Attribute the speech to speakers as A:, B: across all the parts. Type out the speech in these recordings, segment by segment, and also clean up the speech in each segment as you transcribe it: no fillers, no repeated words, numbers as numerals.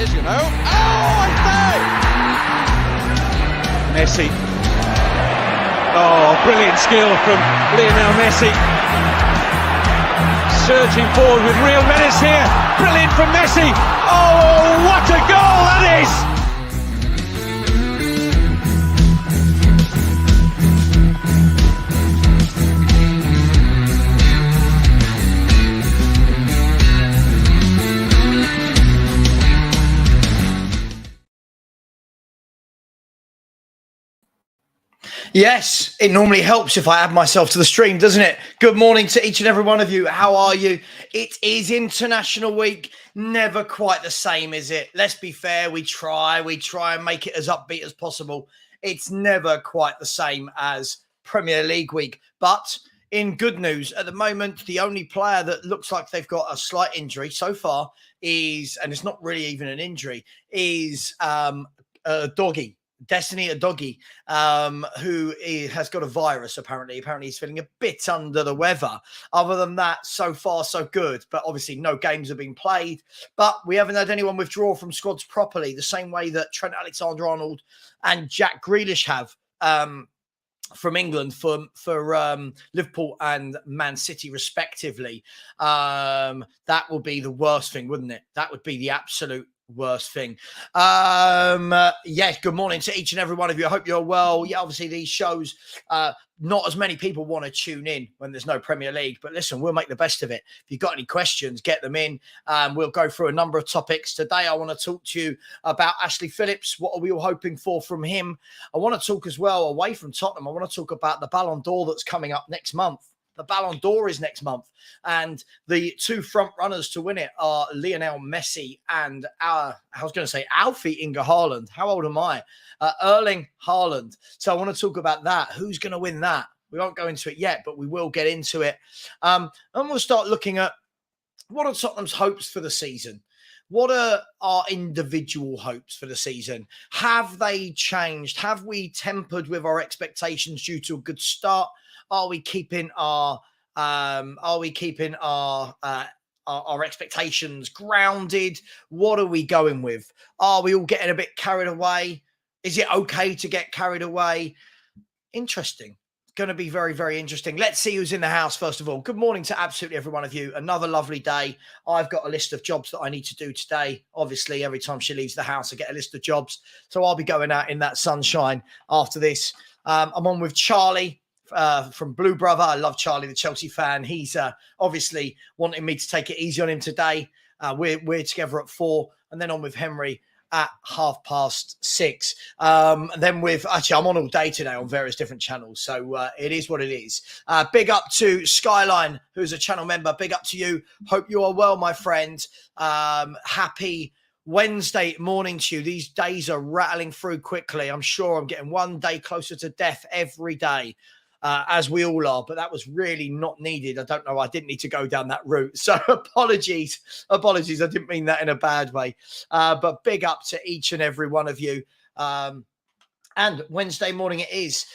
A: is, you know. Oh, I say!
B: Messi. Oh, brilliant skill from Lionel Messi. Surging forward with real menace here. Brilliant from Messi. Oh, what a goal that is!
C: Yes, it normally helps if I add myself to the stream, doesn't it? Good morning to each and every one of you. How are you? It is International Week. Never quite the same, is it? Let's be fair. We try and make it as upbeat as possible. It's never quite the same as Premier League week. But in good news, at the moment, the only player that looks like they've got a slight injury so far is, and it's not really even an injury, is Doggy. Destiny Adogi, who has got a virus, apparently. Apparently, he's feeling a bit under the weather. Other than that, so far, so good. But obviously, no games have been played. But we haven't had anyone withdraw from squads properly, the same way that Trent Alexander-Arnold and Jack Grealish have from England for Liverpool and Man City, respectively. That would be the worst thing, wouldn't it? That would be the absolute worst thing. Yes, good morning to each and every one of you. I hope you're well. Yeah, obviously these shows, not as many people want to tune in when there's no Premier League, but listen, we'll make the best of it. If you've got any questions, get them in. We'll go through a number of topics. Today, I want to talk to you about Ashley Phillips. What are we all hoping for from him? I want to talk as well, away from Tottenham, I want to talk about the Ballon d'Or that's coming up next month. The Ballon d'Or is next month. And the two front runners to win it are Lionel Messi and Alfie Inga Haaland. How old am I? Erling Haaland. So I want to talk about that. Who's going to win that? We won't go into it yet, but we will get into it. And we'll start looking at what are Tottenham's hopes for the season? What are our individual hopes for the season? Have they changed? Have we tempered with our expectations due to a good start? Are we keeping our expectations grounded? What are we going with? Are we all getting a bit carried away? Is it okay to get carried away? Interesting. It's going to be very, very interesting. Let's see who's in the house first of all. Good morning to absolutely every one of you. Another lovely day. I've got a list of jobs that I need to do today. Obviously, every time she leaves the house, I get a list of jobs. So I'll be going out in that sunshine after this. I'm on with Charlie from Blue Brother. I love Charlie, the Chelsea fan. He's obviously wanting me to take it easy on him today. We're together at 4, and then on with Henry at 6:30. Then I'm on all day today on various different channels, so it is what it is. Big up to Skyline, who's a channel member. Big up to you. Hope you are well, my friend. Happy Wednesday morning to you. These days are rattling through quickly. I'm sure I'm getting one day closer to death every day. As we all are, but that was really not needed. I don't know. I didn't need to go down that route. So apologies. I didn't mean that in a bad way. But big up to each and every one of you. And Wednesday morning it is.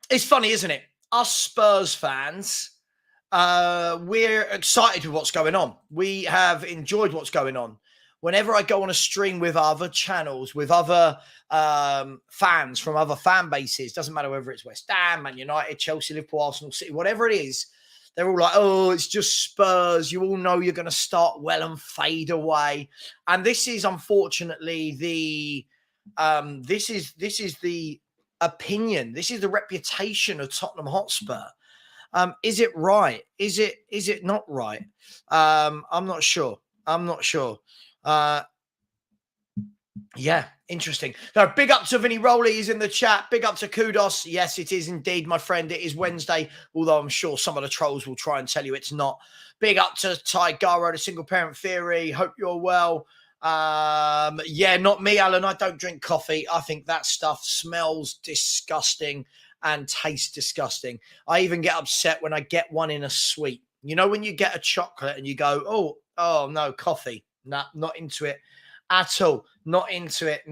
C: It's funny, isn't it? Us Spurs fans, we're excited with what's going on. We have enjoyed what's going on. Whenever I go on a stream with other channels, with other fans from other fan bases, doesn't matter whether it's West Ham, Man United, Chelsea, Liverpool, Arsenal, City, whatever it is, they're all like, oh, it's just Spurs. You all know you're going to start well and fade away. And this is unfortunately the this is the opinion. This is the reputation of Tottenham Hotspur. Is it right? Is it not right? I'm not sure. Yeah, interesting. So big up to Vinny Rowley. He's in the chat. Big up to Kudos. Yes, it is indeed, my friend. It is Wednesday, although I'm sure some of the trolls will try and tell you it's not. Big up to Ty Garo, the single parent theory. Hope you're well. Yeah, not me, Alan. I don't drink coffee. I think that stuff smells disgusting and tastes disgusting. I even get upset when I get one in a sweet. You know, when you get a chocolate and you go, oh no, coffee. Nah, not into it at all. Not into it.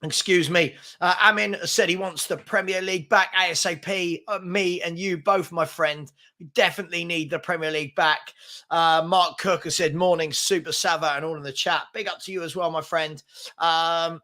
C: Excuse me. Amin said he wants the Premier League back ASAP. Me and you both, my friend. We definitely need the Premier League back. Mark Cook has said, morning, Super Savva, and all in the chat. Big up to you as well, my friend. Tigaro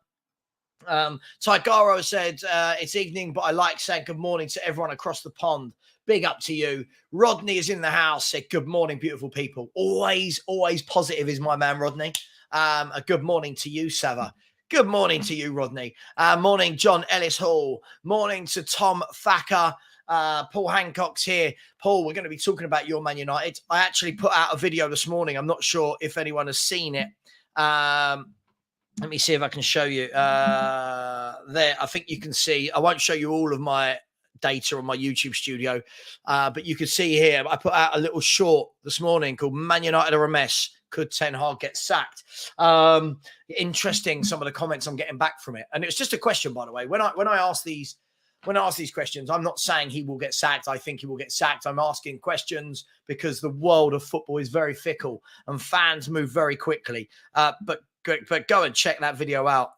C: said, it's evening, but I like saying good morning to everyone across the pond. Big up to you. Rodney is in the house. Said, good morning, beautiful people. Always positive is my man, Rodney. A good morning to you, Savva. Good morning to you, Rodney. Morning, John Ellis Hall. Morning to Tom Thacker. Paul Hancock's here. Paul, we're going to be talking about your Man United. I actually put out a video this morning. I'm not sure if anyone has seen it. Let me see if I can show you. There, I think you can see. I won't show you all of my data on my YouTube studio, but you can see here, I put out a little short this morning called Man United are a mess. Could Ten Hag get sacked? Interesting, some of the comments I'm getting back from it. And it's just a question, by the way. When I ask these questions, I'm not saying he will get sacked. I think he will get sacked. I'm asking questions because the world of football is very fickle and fans move very quickly. But go and check that video out.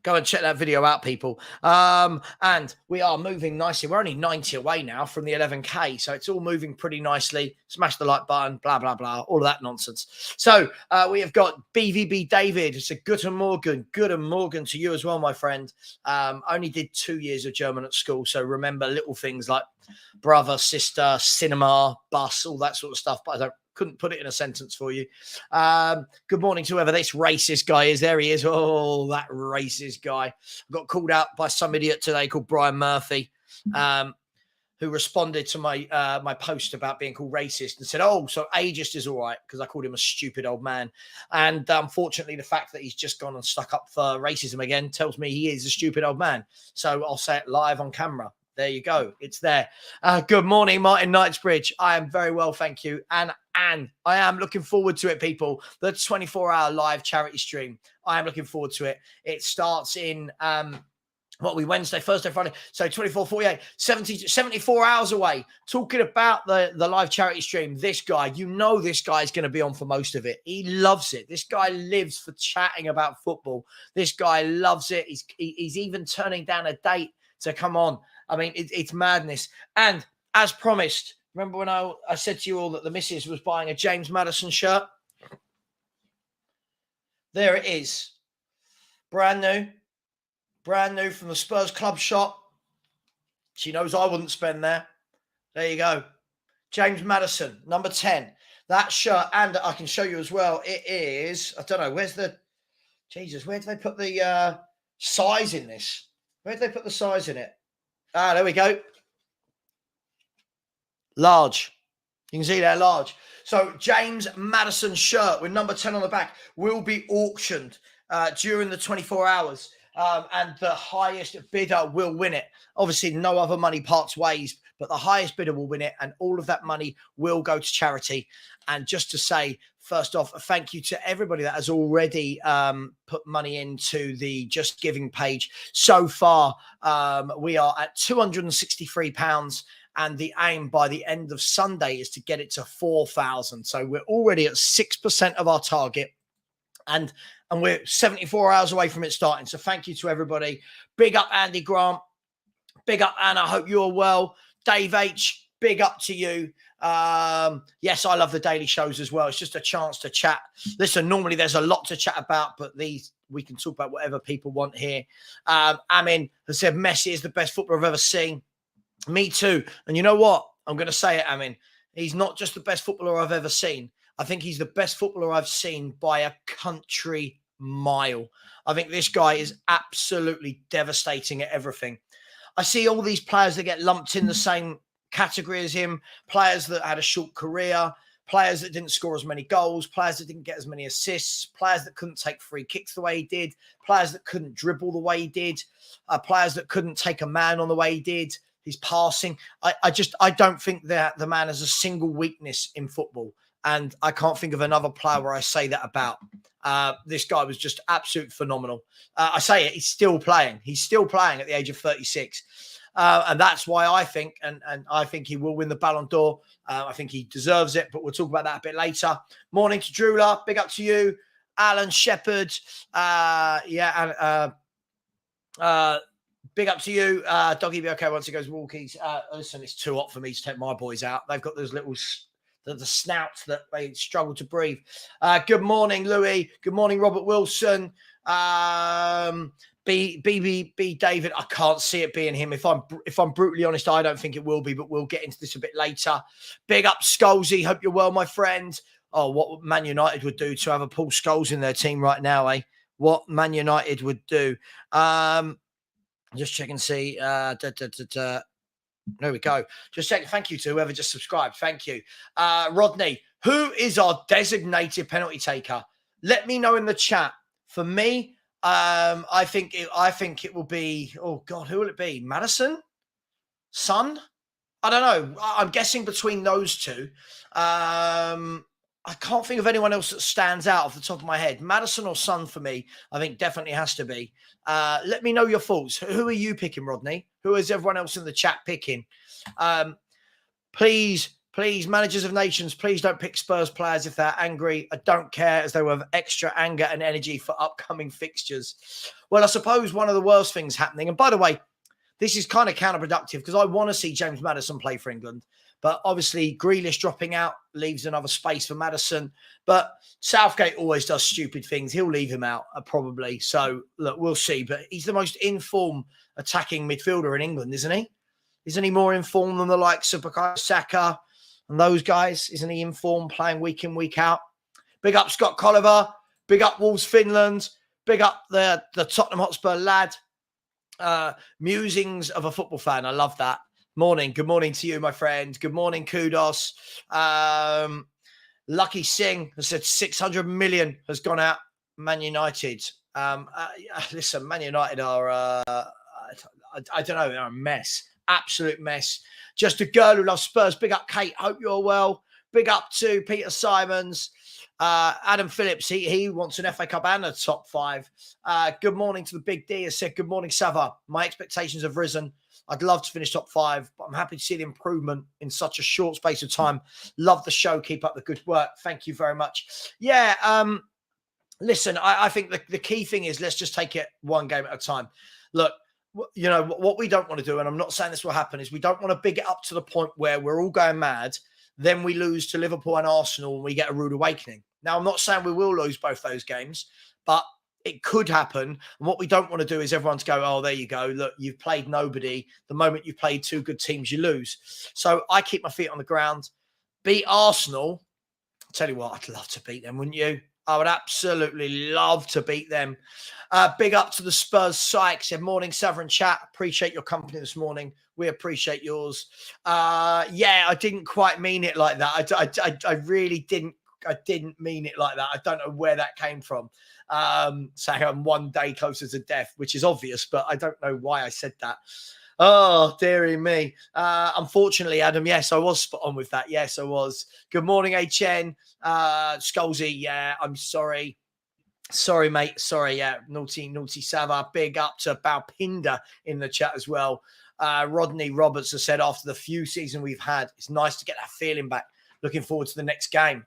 C: Go and check that video out, people. And we are moving nicely. We're only 90 away now from the 11K, so it's all moving pretty nicely. Smash the like button, blah, blah, blah, all of that nonsense. So we have got BVB David. It's a Guten Morgen to you as well, my friend. Only did 2 years of German at school, so remember little things like brother, sister, cinema, bus, all that sort of stuff, but I couldn't put it in a sentence for you. Good morning to whoever this racist guy is. There he is. Oh, that racist guy. I got called out by some idiot today called Brian Murphy, who responded to my my post about being called racist and said, oh, so ageist is all right, because I called him a stupid old man. And unfortunately, the fact that he's just gone and stuck up for racism again tells me he is a stupid old man. So I'll say it live on camera. There you go. It's there. Good morning, Martin Knightsbridge. I am very well, thank you. And I am looking forward to it, people. The 24-hour live charity stream. I am looking forward to it. It starts in, Wednesday, Thursday, Friday. So 24, 48, 74 hours away. Talking about the live charity stream. This guy, this guy is going to be on for most of it. He loves it. This guy lives for chatting about football. This guy loves it. He's even turning down a date to come on. I mean, it's madness. And as promised, remember when I said to you all that the missus was buying a James Maddison shirt? There it is. Brand new from the Spurs club shop. She knows I wouldn't spend there. There you go. James Maddison, number 10. That shirt, and I can show you as well. It is, I don't know, where did they put the size in this? Where did they put the size in it? There we go. Large. You can see there, large. So James Maddison shirt with number 10 on the back will be auctioned during the 24 hours. And the highest bidder will win it. Obviously, no other money parts ways, but the highest bidder will win it. And all of that money will go to charity. And just to say, first off, a thank you to everybody that has already put money into the Just Giving page. So far, we are at £263. And the aim by the end of Sunday is to get it to 4,000. So we're already at 6% of our target. And we're 74 hours away from it starting. So thank you to everybody. Big up Andy Grant. Big up Anna. Hope you're well. Dave H. Big up to you. Yes, I love the daily shows as well. It's just a chance to chat. Listen, normally there's a lot to chat about, but these we can talk about whatever people want here. Amin has said Messi is the best footballer I've ever seen. Me too. And you know what? I'm going to say it, Amin. He's not just the best footballer I've ever seen. I think he's the best footballer I've seen by a country mile. I think this guy is absolutely devastating at everything. I see all these players that get lumped in the same category as him, players that had a short career, players that didn't score as many goals, players that didn't get as many assists, players that couldn't take free kicks the way he did, players that couldn't dribble the way he did, players that couldn't take a man on the way he did. His passing. I don't think that the man has a single weakness in football. And I can't think of another player where I say that about. This guy was just absolutely phenomenal. I say it, he's still playing. He's still playing at the age of 36. And that's why I think, and I think he will win the Ballon d'Or. I think he deserves it, but we'll talk about that a bit later. Morning to Drula. Big up to you. Alan Shepherd. Big up to you. Doggy be okay once he goes walkies. Listen, it's too hot for me to take my boys out. They've got those little the snouts that they struggle to breathe. Good morning, Louis. Good morning, Robert Wilson. BB David. I can't see it being him. If I'm brutally honest, I don't think it will be, but we'll get into this a bit later. Big up Scholesy. Hope you're well, my friend. Oh, what Man United would do to have a Paul Scholes in their team right now, eh? What Man United would do. Just check and see. There we go. Just checking. Thank you to whoever just subscribed. Thank you. Rodney, who is our designated penalty taker? Let me know in the chat. For me, I think it will be, oh God, who will it be? Maddison? Son? I don't know. I'm guessing between those two. I can't think of anyone else that stands out off the top of my head. Maddison or Son for me, I think definitely has to be. Let me know your thoughts. Who are you picking, Rodney? Who is everyone else in the chat picking? Please, managers of nations, please don't pick Spurs players if they're angry. I don't care, as they will have extra anger and energy for upcoming fixtures. Well, I suppose one of the worst things happening, and by the way, this is kind of counterproductive because I want to see James Maddison play for England. But obviously, Grealish dropping out leaves another space for Maddison. But Southgate always does stupid things. He'll leave him out, probably. So, look, we'll see. But he's the most informed attacking midfielder in England, isn't he? Isn't he more informed than the likes of Bukayo Saka and those guys? Isn't he informed, playing week in, week out? Big up Scott Colliver. Big up Wolves Finland. Big up the Tottenham Hotspur lad. Musings of a football fan. I love that. Morning. Good morning to you, my friend. Good morning, Kudos. Lucky Singh has said 600 million has gone out. Man United. Listen, Man United are, I don't know, they're a mess. Absolute mess. Just a girl who loves Spurs. Big up, Kate. Hope you're well. Big up to Peter Simons. Adam Phillips, he wants an FA Cup and a top 5. Good morning to the Big D. Has said, good morning, Savva. My expectations have risen. I'd love to finish top 5, but I'm happy to see the improvement in such a short space of time. Love the show. Keep up the good work. Thank you very much. Yeah, listen, I think the key thing is let's just take it one game at a time. Look, you know, what we don't want to do, and I'm not saying this will happen, is we don't want to big it up to the point where we're all going mad. Then we lose to Liverpool and Arsenal and we get a rude awakening. Now, I'm not saying we will lose both those games, but it could happen. And what we don't want to do is everyone to go, oh, there you go. Look, you've played nobody. The moment you've played 2 good teams, you lose. So I keep my feet on the ground. Beat Arsenal. I'll tell you what, I'd love to beat them, wouldn't you? I would absolutely love to beat them. Big up to the Spurs Sykes. Said, morning, Savva and chat. Appreciate your company this morning. We appreciate yours. Yeah, I didn't quite mean it like that. I really didn't. I didn't mean it like that. I don't know where that came from. Saying I'm one day closer to death, which is obvious, but I don't know why I said that. Oh, dearie me. Unfortunately, Adam, yes, I was spot on with that. Yes, I was. Good morning, HN. Scholesy, yeah, I'm sorry. Sorry, mate. Sorry, yeah. Naughty Savva. Big up to Balpinda in the chat as well. Rodney Roberts has said, after the few seasons we've had, it's nice to get that feeling back. Looking forward to the next game.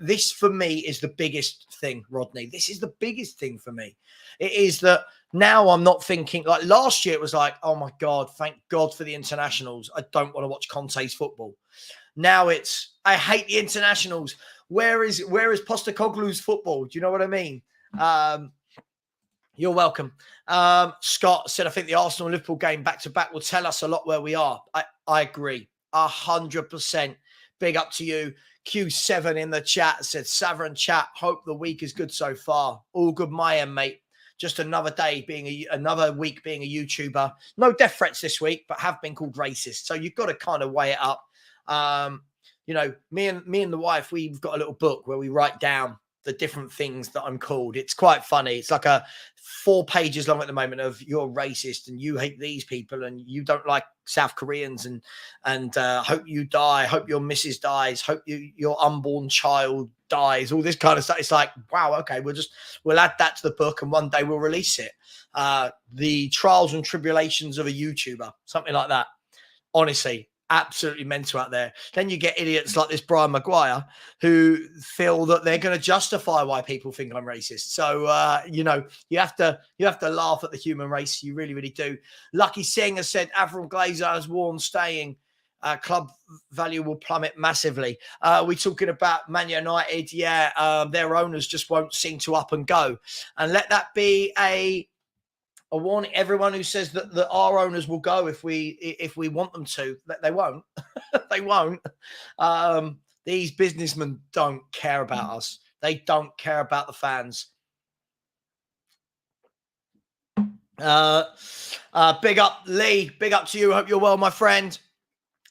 C: This, for me, is the biggest thing, Rodney. This is the biggest thing for me. It is that now I'm not thinking, like last year, it was like, oh, my God, thank God for the internationals. I don't want to watch Conte's football. Now it's, I hate the internationals. Where is Postecoglou's football? Do you know what I mean? You're welcome. Scott said, I think the Arsenal-Liverpool game back-to-back will tell us a lot where we are. I agree. 100%. Big up to you. Q7 in the chat said, Savva and chat, hope the week is good so far. All good my end, mate. Just another day another week being a YouTuber. No death threats this week, but have been called racist. So you've got to kind of weigh it up. You know, me and the wife, we've got a little book where we write down the different things that I'm called. It's quite funny. It's like 4 pages long at the moment of you're racist and you hate these people and you don't like South Koreans and hope you die, hope your missus dies, hope your unborn child dies, all this kind of stuff. It's like, wow, okay, we'll add that to the book and one day we'll release it. The trials and tribulations of a YouTuber, something like that. Honestly, absolutely mental out there. Then you get idiots like this Brian Maguire who feel that they're going to justify why people think I'm racist. So you know, you have to laugh at the human race. You really, really do. Lucky Singh has said Avram Glazer has warned staying. Club value will plummet massively. We're talking about Man United. Yeah, their owners just won't seem to up and go. And let that be a warning. Everyone who says that our owners will go if we want them to, that they won't. They won't. These businessmen don't care about us. They don't care about the fans. Big up, Lee. Big up to you. Hope you're well, my friend.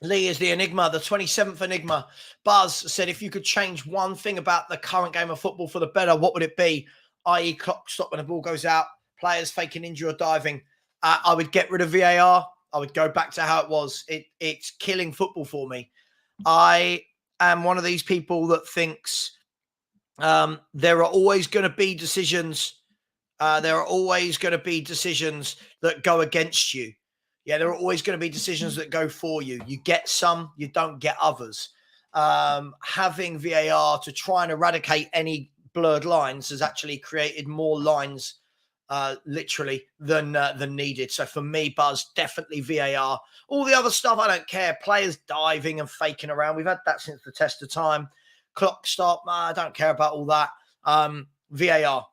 C: Lee is the enigma, the 27th enigma. Buzz said, if you could change one thing about the current game of football for the better, what would it be? I.e. clock stop when the ball goes out, players faking injury or diving. I would get rid of VAR. I would go back to how it was. It's killing football for me. I am one of these people that thinks there are always going to be decisions. There are always going to be decisions that go against you. Yeah, there are always going to be decisions that go for you. You get some, you don't get others. Having VAR to try and eradicate any blurred lines has actually created more lines, literally, than needed. So for me, Buzz, definitely VAR. All the other stuff, I don't care. Players diving and faking around. We've had that since the test of time. Clock stop, I don't care about all that. VAR.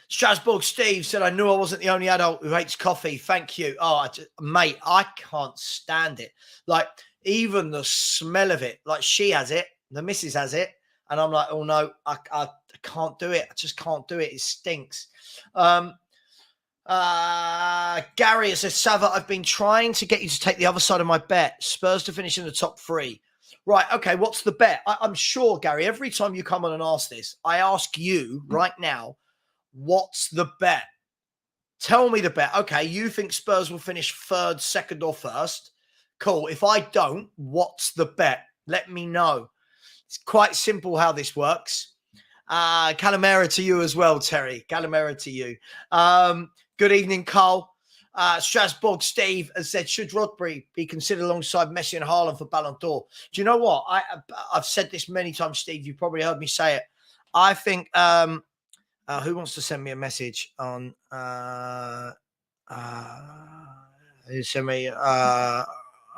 C: Strasbourg Steve said, I knew I wasn't the only adult who hates coffee. Thank you. Oh, mate, I can't stand it. Like, even the smell of it, like she has it, the missus has it. And I'm like, oh no, I can't do it. I just can't do it. It stinks. Gary says, Savva, I've been trying to get you to take the other side of my bet. Spurs to finish in the top 3. Right. Okay. What's the bet? I'm sure, Gary, every time you come on and ask this, I ask you right now, what's the bet? Tell me the bet. Okay, you think Spurs will finish 3rd, 2nd, or 1st? Cool. If I don't, what's the bet? Let me know. It's quite simple how this works. Calamera to you as well, Terry. Calamera to you. Good evening, Carl. Strasbourg Steve has said, should Rodri be considered alongside Messi and Haaland for Ballon d'Or? Do you know what? I've said this many times, Steve. You've probably heard me say it. I think... who wants to send me a message on send me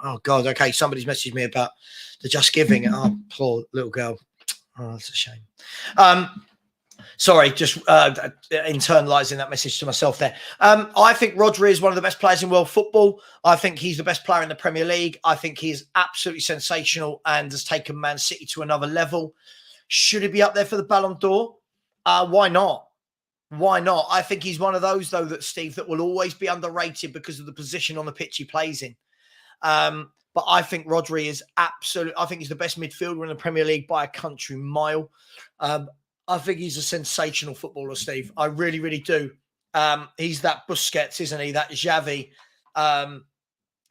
C: oh god, okay, somebody's messaged me about the Just Giving. Oh, poor little girl. Oh, that's a shame. Sorry, just internalizing that message to myself there. I think Rodri is one of the best players in world football. I think he's the best player in the Premier League. I think he is absolutely sensational and has taken Man City to another level. Should he be up there for the Ballon d'Or? Why not? Why not? I think he's one of those, though, that Steve, that will always be underrated because of the position on the pitch he plays in. But I think Rodri is absolute. I think he's the best midfielder in the Premier League by a country mile. I think he's a sensational footballer, Steve. I really, really do. He's that Busquets, isn't he? That Xavi.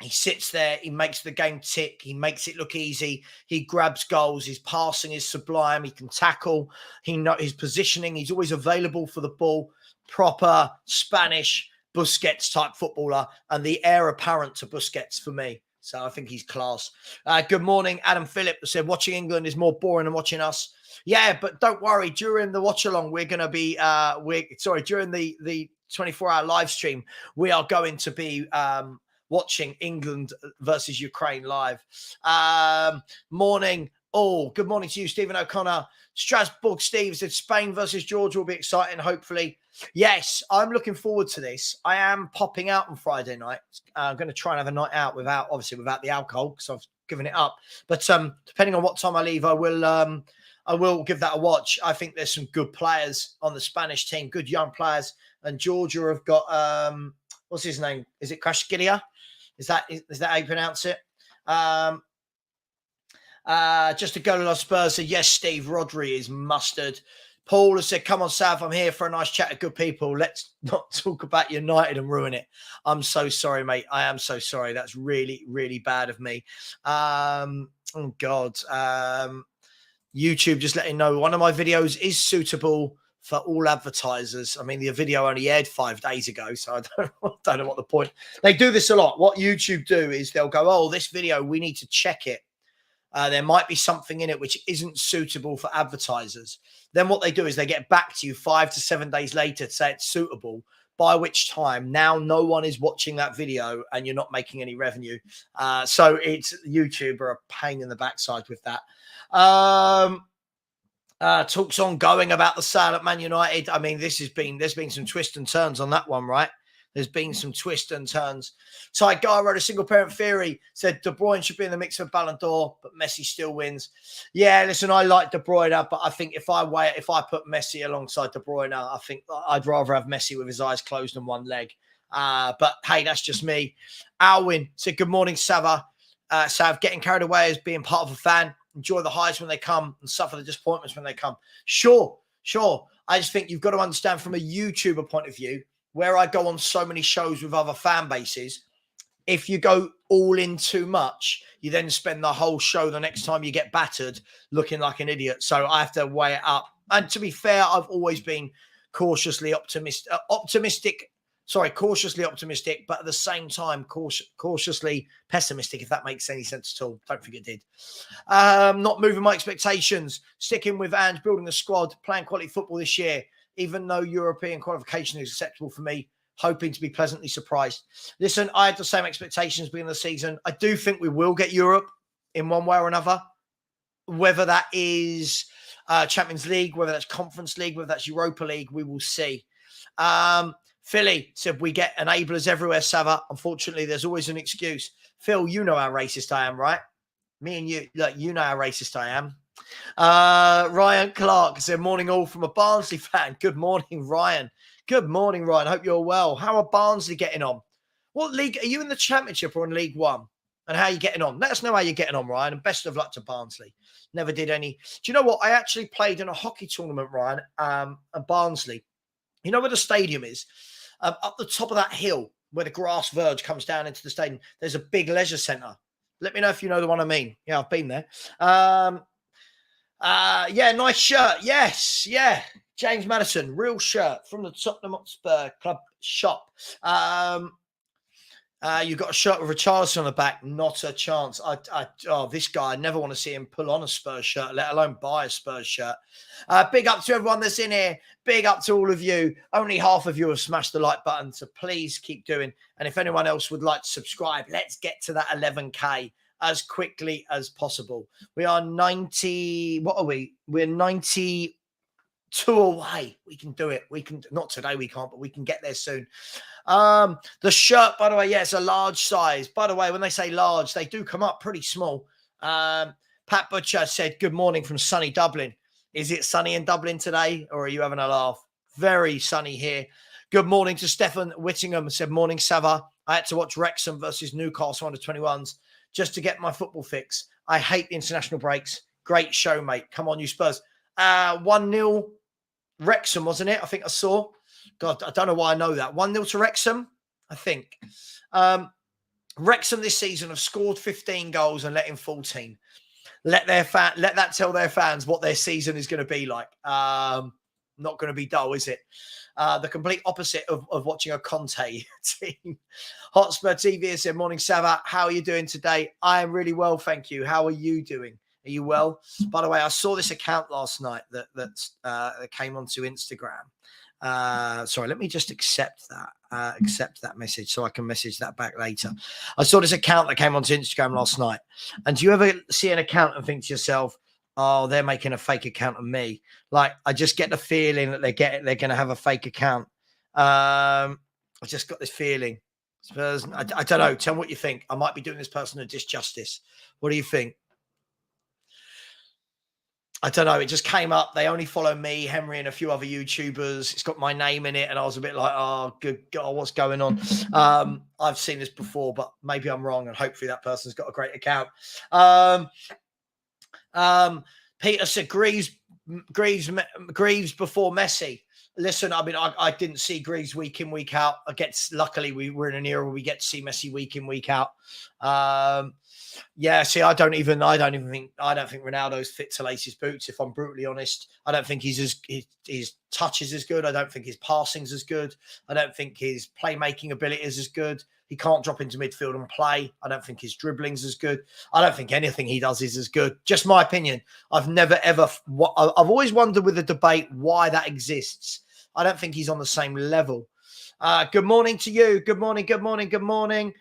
C: He sits there. He makes the game tick. He makes it look easy. He grabs goals. His passing is sublime. He can tackle. He knows his positioning. He's always available for the ball. Proper Spanish Busquets type footballer, and the heir apparent to Busquets for me. So I think he's class. Good morning, Adam Phillip said, watching England is more boring than watching us. Yeah, but don't worry. During the watch along, we're going to be during the 24-hour live stream, we are going to be watching England versus Ukraine live. Morning. Oh, good morning to you, Stephen O'Connor. Strasbourg Steve said Spain versus Georgia will be exciting, hopefully. Yes, I'm looking forward to this. I am popping out on Friday night. I'm going to try and have a night out without the alcohol because I've given it up. But depending on what time I leave, I will give that a watch. I think there's some good players on the Spanish team, good young players. And Georgia have got, what's his name? Is it Krashkilia? Is that how you pronounce it? Just to go to Los Spurs said, yes, Steve, Rodri is mustard. Paul has said, come on, Sav, I'm here for a nice chat of good people. Let's not talk about United and ruin it. I'm so sorry, mate. I am so sorry. That's really, really bad of me. Oh, God. YouTube just letting know one of my videos is suitable for all advertisers. I mean, the video only aired 5 days ago, so I don't know what the point. They do this a lot. What YouTube do is they'll go, oh, this video, we need to check it. There might be something in it which isn't suitable for advertisers. Then what they do is they get back to you 5 to 7 days later to say it's suitable, by which time now no one is watching that video and you're not making any revenue. So it's YouTube are a pain in the backside with that. Talks ongoing about the sale at Man United. I mean, there's been some twists and turns on that one, right? There's been some twists and turns. Ty Guy wrote a single parent theory, said De Bruyne should be in the mix for Ballon d'Or, but Messi still wins. Yeah, listen, I like De Bruyne, but I think if I put Messi alongside De Bruyne, I think I'd rather have Messi with his eyes closed and one leg. But hey, that's just me. Alwyn said, good morning, Savva. Sav, getting carried away as being part of a fan. Enjoy the highs when they come and suffer the disappointments when they come. Sure. I just think you've got to understand from a YouTuber point of view, where I go on so many shows with other fan bases, if you go all in too much, you then spend the whole show the next time you get battered looking like an idiot. So I have to weigh it up. And to be fair, I've always been cautiously optimistic, but at the same time, cautiously pessimistic, if that makes any sense at all. Don't think it did. Not moving my expectations, sticking with and building the squad, playing quality football this year, even though European qualification is acceptable for me, hoping to be pleasantly surprised. Listen, I had the same expectations beginning of the season. I do think we will get Europe in one way or another, whether that is Champions League, whether that's Conference League, whether that's Europa League, we will see. Philly said we get enablers everywhere, Savva. Unfortunately, there's always an excuse. Phil, you know how racist I am, right? Me and you, look, you know how racist I am. Ryan Clark said, morning all from a Barnsley fan. Good morning, Ryan. Good morning, Ryan. Hope you're well. How are Barnsley getting on? What league? Are you in the Championship or in League One? And how are you getting on? Let us know how you're getting on, Ryan. And best of luck to Barnsley. Never did any. Do you know what? I actually played in a hockey tournament, Ryan, at Barnsley. You know where the stadium is? Up the top of that hill where the grass verge comes down into the stadium, there's a big leisure centre. Let me know if you know the one I mean. Yeah, I've been there. Yeah, nice shirt. Yes, yeah. James Madison, real shirt from the Tottenham Hotspur Club shop. You've got a shirt with Richarlison on the back. Not a chance. This guy, I never want to see him pull on a Spurs shirt, let alone buy a Spurs shirt. Big up to everyone that's in here. Big up to all of you. Only half of you have smashed the like button, so please keep doing. And if anyone else would like to subscribe, let's get to that 11K as quickly as possible. We are 90. What are we? We're 92 away. We can do it. We can. Not today, we can't, but we can get there soon. The shirt, by the way, yeah, it's a large size. By the way, when they say large, they do come up pretty small. Pat Butcher said, good morning from sunny Dublin. Is it sunny in Dublin today, or are you having a laugh? Very sunny here. Good morning to Stefan Whittingham. Said, morning, Savva. I had to watch Wrexham versus Newcastle under 21s just to get my football fix. I hate the international breaks. Great show, mate. Come on, you Spurs. 1-0 Wrexham, wasn't it? I think I saw. God, I don't know why I know that. 1-0 to Wrexham, I think. Wrexham this season have scored 15 goals and let in 14. Let that tell their fans what their season is going to be like. Not going to be dull, is it? The complete opposite of watching a Conte team. Hotspur TV has said, morning, Savva. How are you doing today? I am really well, thank you. How are you doing? Are you well? By the way, I saw this account last night that came onto Instagram. Sorry, let me just accept that message so I can message that back later. I saw this account that came onto Instagram last night. And do you ever see an account and think to yourself, oh, they're making a fake account of me? Like, I just get the feeling that they're going to have a fake account. I just got this feeling. Spurs, I don't know. Tell me what you think. I might be doing this person a disjustice. What do you think? I don't know. It just came up. They only follow me, Henry, and a few other YouTubers. It's got my name in it. And I was a bit like, oh, good God, what's going on? I've seen this before, but maybe I'm wrong. And hopefully that person's got a great account. Peter said Greaves before Messi. Listen, I mean, I didn't see Greaves week in, week out. Luckily, we're in an era where we get to see Messi week in, week out. Yeah, see, I don't think Ronaldo's fit to lace his boots. If I'm brutally honest, I don't think his touch is as good. I don't think his passing's as good. I don't think his playmaking ability is as good. He can't drop into midfield and play. I don't think his dribbling's as good. I don't think anything he does is as good. Just my opinion. I've always wondered with the debate why that exists. I don't think he's on the same level. Good morning to you. Good morning. Good morning. Good morning.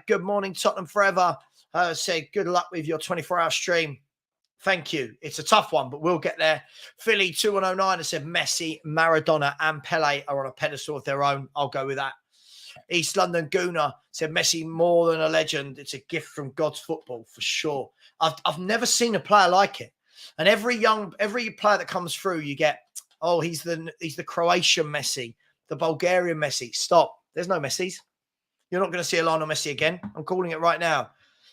C: Good morning, Tottenham Forever. Say good luck with your 24-hour stream. Thank you. It's a tough one, but we'll get there. Philly 2109 has said Messi, Maradona, and Pele are on a pedestal of their own. I'll go with that. East London Gooner said Messi more than a legend. It's a gift from God's football for sure. I've never seen a player like it. And every player that comes through, you get, oh, he's the Croatian Messi, the Bulgarian Messi. Stop. There's no Messis. You're not going to see a Lionel Messi again. I'm calling it right now.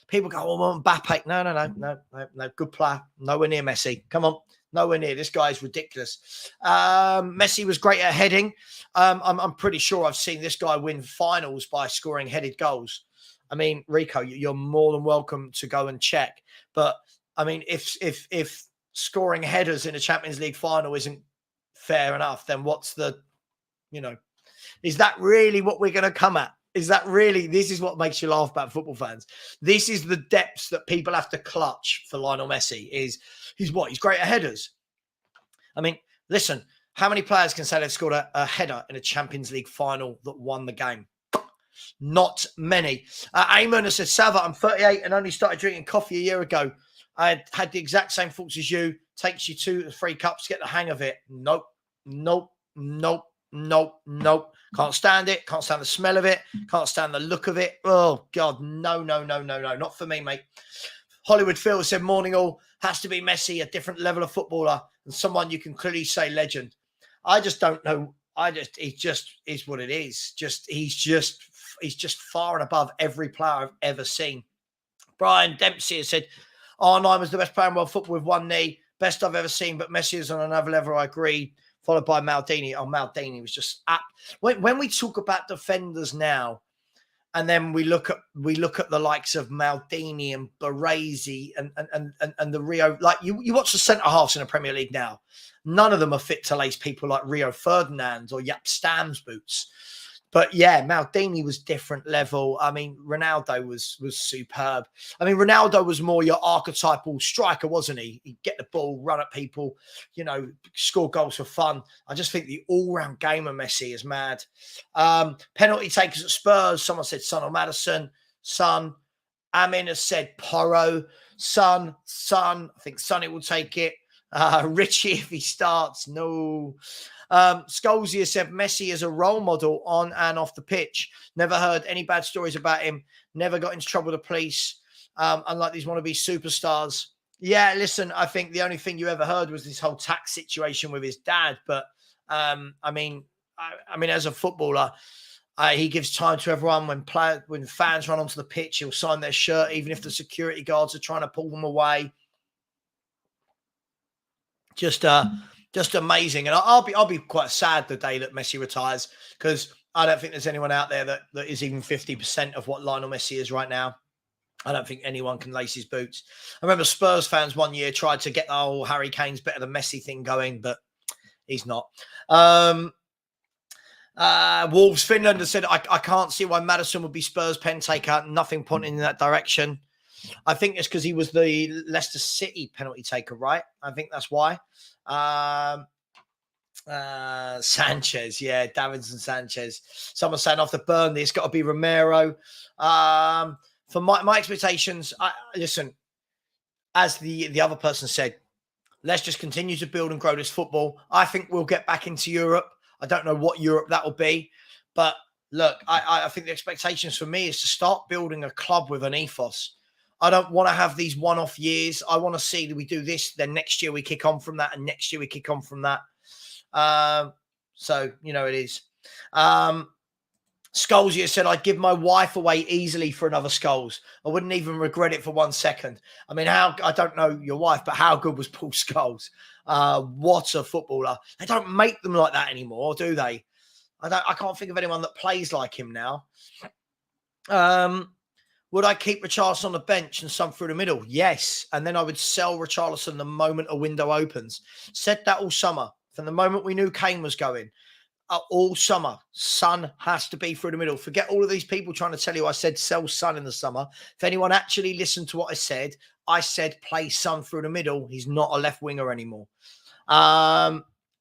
C: People go, oh, Mbappe. No. Good player. Nowhere near Messi. Come on. Nowhere near. This guy is ridiculous. Messi was great at heading. I'm pretty sure I've seen this guy win finals by scoring headed goals. I mean, Rico, you're more than welcome to go and check. But, I mean, if scoring headers in a Champions League final isn't fair enough, then what's is that really what we're going to come at? This is what makes you laugh about football fans. This is the depths that people have to clutch for Lionel Messi. He's great at headers. I mean, listen, how many players can say they've scored a header in a Champions League final that won the game? Not many. Eamon has said, Savva, I'm 38 and only started drinking coffee a year ago. I had the exact same thoughts as you. Takes you 2 to 3 cups to get the hang of it. Nope. Can't stand it. Can't stand the smell of it. Can't stand the look of it. Oh, God. No. Not for me, mate. Hollywood Phil said, morning all. Has to be Messi, a different level of footballer and someone you can clearly say legend. I just don't know. It just is what it is. He's just far and above every player I've ever seen. Brian Dempsey has said, R9 was the best player in world football with one knee. Best I've ever seen, but Messi is on another level. I agree. Followed by Maldini. Oh, Maldini was just when we talk about defenders now, and then we look at the likes of Maldini and Baresi and the Rio. Like you watch the centre halves in the Premier League now. None of them are fit to lace people like Rio Ferdinand or Jaap Stam's boots. But yeah, Maldini was different level. I mean, Ronaldo was superb. I mean, Ronaldo was more your archetypal striker, wasn't he? He'd get the ball, run at people, score goals for fun. I just think the all-round game of Messi is mad. Penalty takers at Spurs. Someone said Son or Maddison. Son. Amin has said Porro. Son. I think Sonny will take it. Richie, if he starts, no. Scholesy has said Messi is a role model on and off the pitch. Never heard any bad stories about him. Never got into trouble with the police. Unlike these wannabe superstars. Yeah, listen, I think the only thing you ever heard was this whole tax situation with his dad. But I mean, as a footballer, he gives time to everyone. When fans run onto the pitch, he'll sign their shirt, even if the security guards are trying to pull them away. Just amazing. And I'll be quite sad the day that Messi retires, because I don't think there's anyone out there that is even 50% of what Lionel Messi is right now. I don't think anyone can lace his boots. I remember Spurs fans one year tried to get the whole Harry Kane's better than Messi thing going, but he's not. Wolves Finland has said, I can't see why Maddison would be Spurs pen taker. Nothing pointing in that direction. I think it's because he was the Leicester City penalty taker, right? I think that's why. Sanchez, yeah, Davinson Sanchez. Someone saying after Burnley, it's got to be Romero. For my expectations, listen, as the other person said, let's just continue to build and grow this football. I think we'll get back into Europe. I don't know what Europe that will be, but look, I think the expectations for me is to start building a club with an ethos. I don't want to have these one-off years. I want to see that we do this, then next year we kick on from that, and next year we kick on from that. So, it is. Scholes, you said, I'd give my wife away easily for another Scholes. I wouldn't even regret it for 1 second. I mean, I don't know your wife, but how good was Paul Scholes? What a footballer. They don't make them like that anymore, do they? I can't think of anyone that plays like him now. Would I keep Richarlison on the bench and some through the middle? Yes. And then I would sell Richarlison the moment a window opens. Said that all summer. From the moment we knew Kane was going. All summer, Son has to be through the middle. Forget all of these people trying to tell you I said sell Son in the summer. If anyone actually listened to what I said play Son through the middle. He's not a left winger anymore.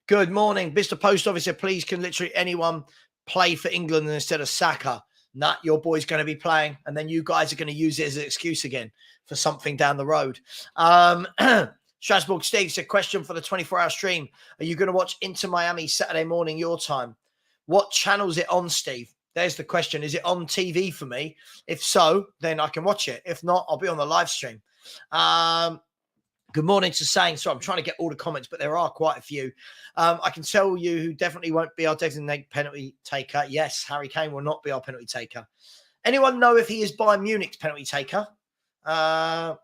C: Good morning. Mr. Post Office said, please can literally anyone play for England instead of Saka? Nah, your boy's going to be playing. And then you guys are going to use it as an excuse again for something down the road. Strasbourg Steve said, question for the 24-hour stream. Are you going to watch Inter Miami Saturday morning your time? What channel is it on, Steve? There's the question. Is it on TV for me? If so, then I can watch it. If not, I'll be on the live stream. Good morning to saying. So I'm trying to get all the comments, but there are quite a few. I can tell you who definitely won't be our designated penalty taker. Yes, Harry Kane will not be our penalty taker. Anyone know if he is Bayern Munich's penalty taker? Yeah.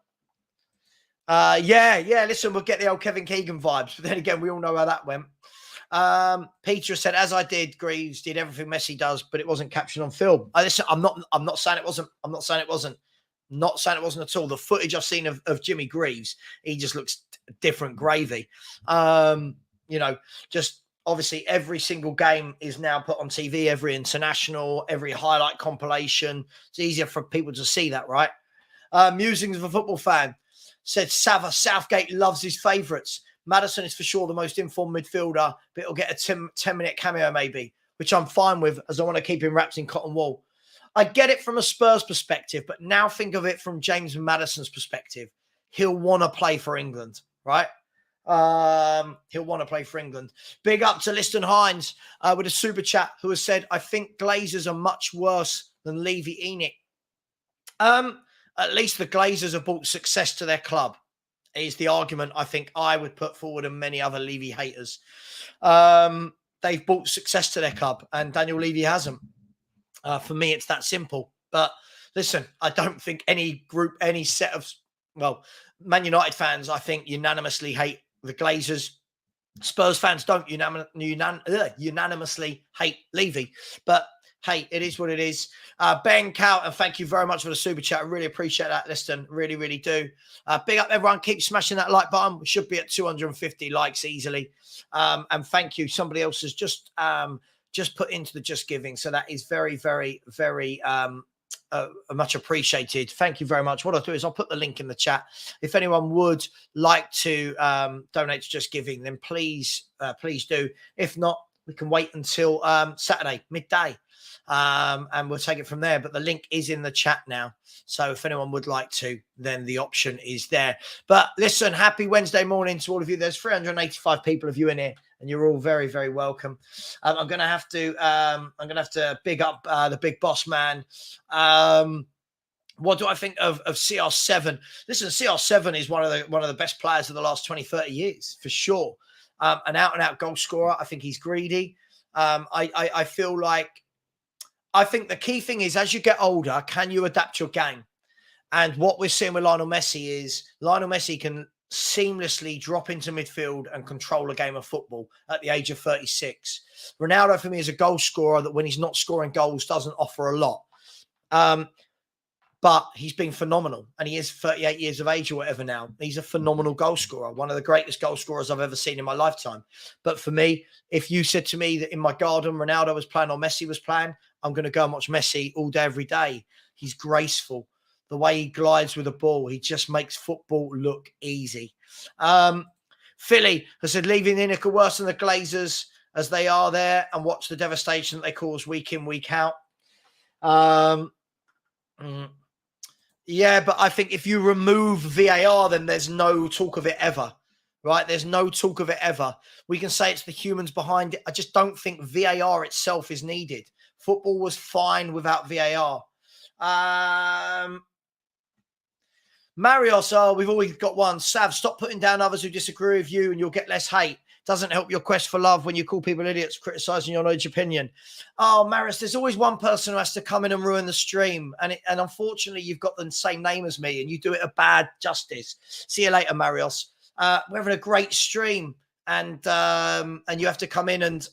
C: Listen, we'll get the old Kevin Keegan vibes. But then again, we all know how that went. Peter said, as I did, Greaves did everything Messi does, but it wasn't captured on film. Listen, I'm not saying it wasn't. I'm not saying it wasn't. Not saying it wasn't at all. The footage I've seen of Jimmy Greaves, he just looks different gravy. Just obviously every single game is now put on TV, every international, every highlight compilation. It's easier for people to see that, right? Musings of a football fan said Savva, Southgate loves his favourites. Maddison is for sure the most informed midfielder, but he'll get a 10-minute cameo maybe, which I'm fine with as I want to keep him wrapped in cotton wool. I get it from a Spurs perspective, but now think of it from James Maddison's perspective. He'll want to play for England, right? He'll want to play for England. Big up to Liston Hines with a super chat who has said, I think Glazers are much worse than Levy Enoch. At least the Glazers have brought success to their club, is the argument I think I would put forward and many other Levy haters. They've brought success to their club and Daniel Levy hasn't. For me, it's that simple. But listen, I don't think any group, any set of, Man United fans, I think, unanimously hate the Glazers. Spurs fans don't unanimously hate Levy. But hey, it is what it is. Ben Cow, and thank you very much for the super chat. I really appreciate that, Liston. Really, really do. Big up, everyone. Keep smashing that like button. We should be at 250 likes easily. And thank you. Somebody else has just put into the Just Giving. So that is very, very, very much appreciated. Thank you very much. What I'll do is I'll put the link in the chat. If anyone would like to donate to Just Giving, then please do. If not, we can wait until Saturday, midday. And we'll take it from there. But the link is in the chat now. So if anyone would like to, then the option is there. But listen, happy Wednesday morning to all of you. There's 385 people of you in here, and you're all very, very welcome. I'm gonna have to big up the big boss man. What do I think of CR7? Listen, CR7 is one of the best players of the last 20, 30 years, for sure. An out-and-out goal scorer. I think he's greedy. I think the key thing is, as you get older, can you adapt your game? And what we're seeing with Lionel Messi is Lionel Messi can seamlessly drop into midfield and control a game of football at the age of 36. Ronaldo, for me, is a goal scorer that when he's not scoring goals doesn't offer a lot. But he's been phenomenal. And he is 38 years of age or whatever now. He's a phenomenal goal scorer. One of the greatest goal scorers I've ever seen in my lifetime. But for me, if you said to me that in my garden, Ronaldo was playing or Messi was playing, I'm going to go and watch Messi all day, every day. He's graceful. The way he glides with the ball, he just makes football look easy. Philly has said, leaving Enoch are worse than the Glazers as they are there, and watch the devastation that they cause week in, week out. Yeah, but I think if you remove VAR, then there's no talk of it ever, right? There's no talk of it ever. We can say it's the humans behind it. I just don't think VAR itself is needed. Football was fine without VAR. Marios, we've always got one. Sav, stop putting down others who disagree with you and you'll get less hate. Doesn't help your quest for love when you call people idiots, criticizing your knowledge opinion. Oh, Maris, there's always one person who has to come in and ruin the stream. And unfortunately, you've got the same name as me and you do it a bad justice. See you later, Marios. We're having a great stream. And you have to come in and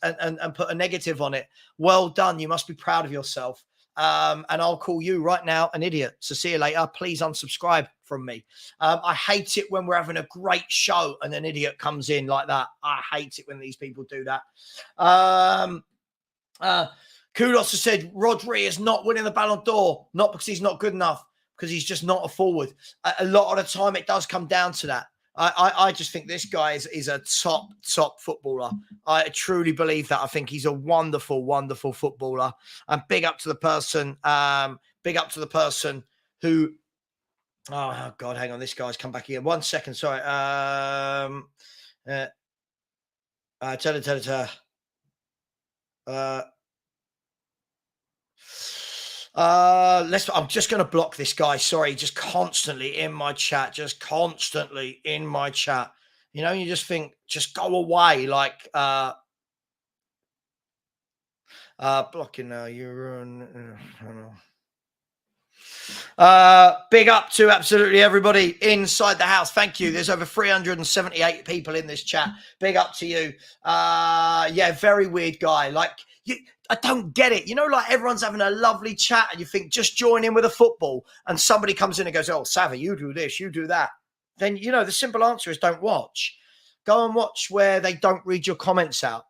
C: put a negative on it. Well done. You must be proud of yourself. And I'll call you right now an idiot. So see you later. Please unsubscribe from me. I hate it when we're having a great show and an idiot comes in like that. I hate it when these people do that. Kudos has said Rodri is not winning the Ballon d'Or, not because he's not good enough, because he's just not a forward. A lot of the time it does come down to that. I just think this guy is a top footballer. I truly believe that. I think he's a wonderful, wonderful footballer. And big up to the person. Who. Oh God, hang on. This guy's come back again. 1 second. Sorry. I'm just going to block this guy. Sorry, just constantly in my chat. You know, you just think, just go away. Like, blocking now. You're I don't know. Big up to absolutely everybody inside the house. Thank you. There's over 378 people in this chat. Big up to you. Yeah, very weird guy. Like, I don't get it. You know, like everyone's having a lovely chat and you think just join in with a football and somebody comes in and goes, oh, Savva, you do this, you do that. Then, you know, the simple answer is don't watch. Go and watch where they don't read your comments out.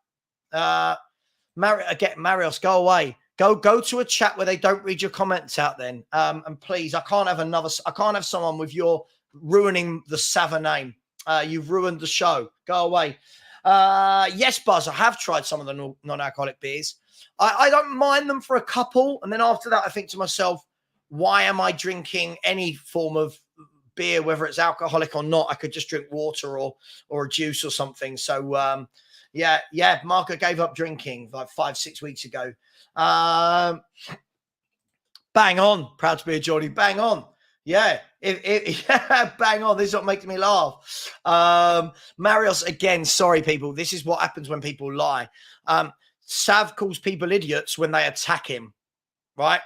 C: Marios, go away. Go to a chat where they don't read your comments out then. And please, I can't have someone with your ruining the Savva name. You've ruined the show. Go away. Yes, Buzz, I have tried some of the non-alcoholic beers. I don't mind them for a couple. And then after that, I think to myself, why am I drinking any form of beer, whether it's alcoholic or not? I could just drink water or a juice or something. So, yeah, Marco gave up drinking like 5-6 weeks ago. Bang on. Proud to be a Geordie. Bang on. Yeah. Bang on. This is what makes me laugh. Marios, again, sorry, people. This is what happens when people lie. Sav calls people idiots when they attack him, right?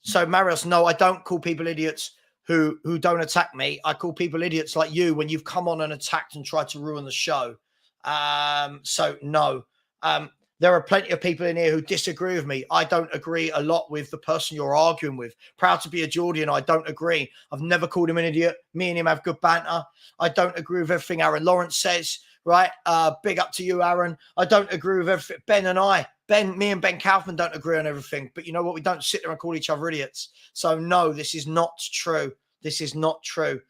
C: So, Marios, no, I don't call people idiots who don't attack me. I call people idiots like you when you've come on and attacked and tried to ruin the show. So, no. There are plenty of people in here who disagree with me. I don't agree a lot with the person you're arguing with. Proud to be a Geordie and I don't agree. I've never called him an idiot. Me and him have good banter. I don't agree with everything Aaron Lawrence says, right? Big up to you, Aaron. I don't agree with everything. Me and Ben Kaufman don't agree on everything. But you know what? We don't sit there and call each other idiots. So no, this is not true. This is not true.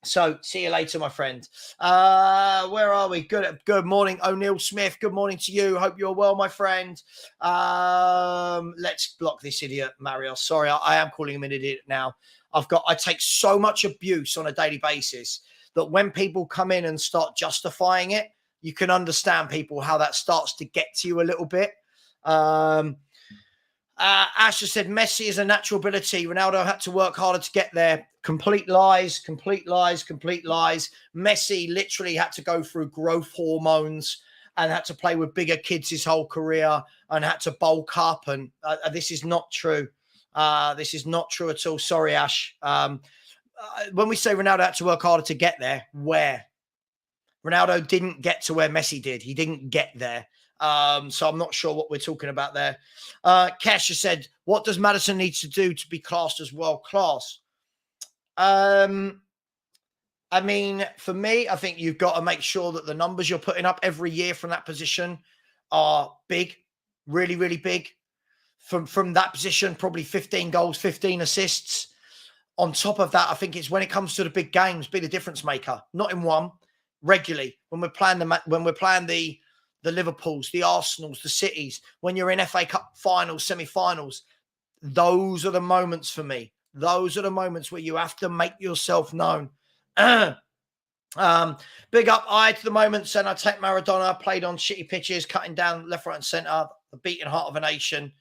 C: So see you later, my friend. Where are we? Good morning, O'Neill Smith. Good morning to you. Hope you're well, my friend. Let's block this idiot, Mario. Sorry, I am calling him an idiot now. I take so much abuse on a daily basis that when people come in and start justifying it, you can understand people how that starts to get to you a little bit. Asher said Messi is a natural ability. Ronaldo had to work harder to get there. Complete lies. Messi literally had to go through growth hormones and had to play with bigger kids his whole career and had to bulk up. And this is not true. This is not true at all. Sorry, Ash. When we say Ronaldo had to work harder to get there, where? Ronaldo didn't get to where Messi did. He didn't get there. So I'm not sure what we're talking about there. Kesha said, what does Maddison need to do to be classed as world class? I mean, for me, I think you've got to make sure that the numbers you're putting up every year from that position are big, really, really big. From that position, probably 15 goals, 15 assists. On top of that, I think it's when it comes to the big games, be the difference maker. Not in one, regularly. When we're playing the Liverpools, the Arsenals, the Cities, when you're in FA Cup finals, semi-finals, those are the moments for me. Those are the moments where you have to make yourself known. Big up I to the moments, and I take Maradona, played on shitty pitches, cutting down left, right, and centre, the beating heart of a nation.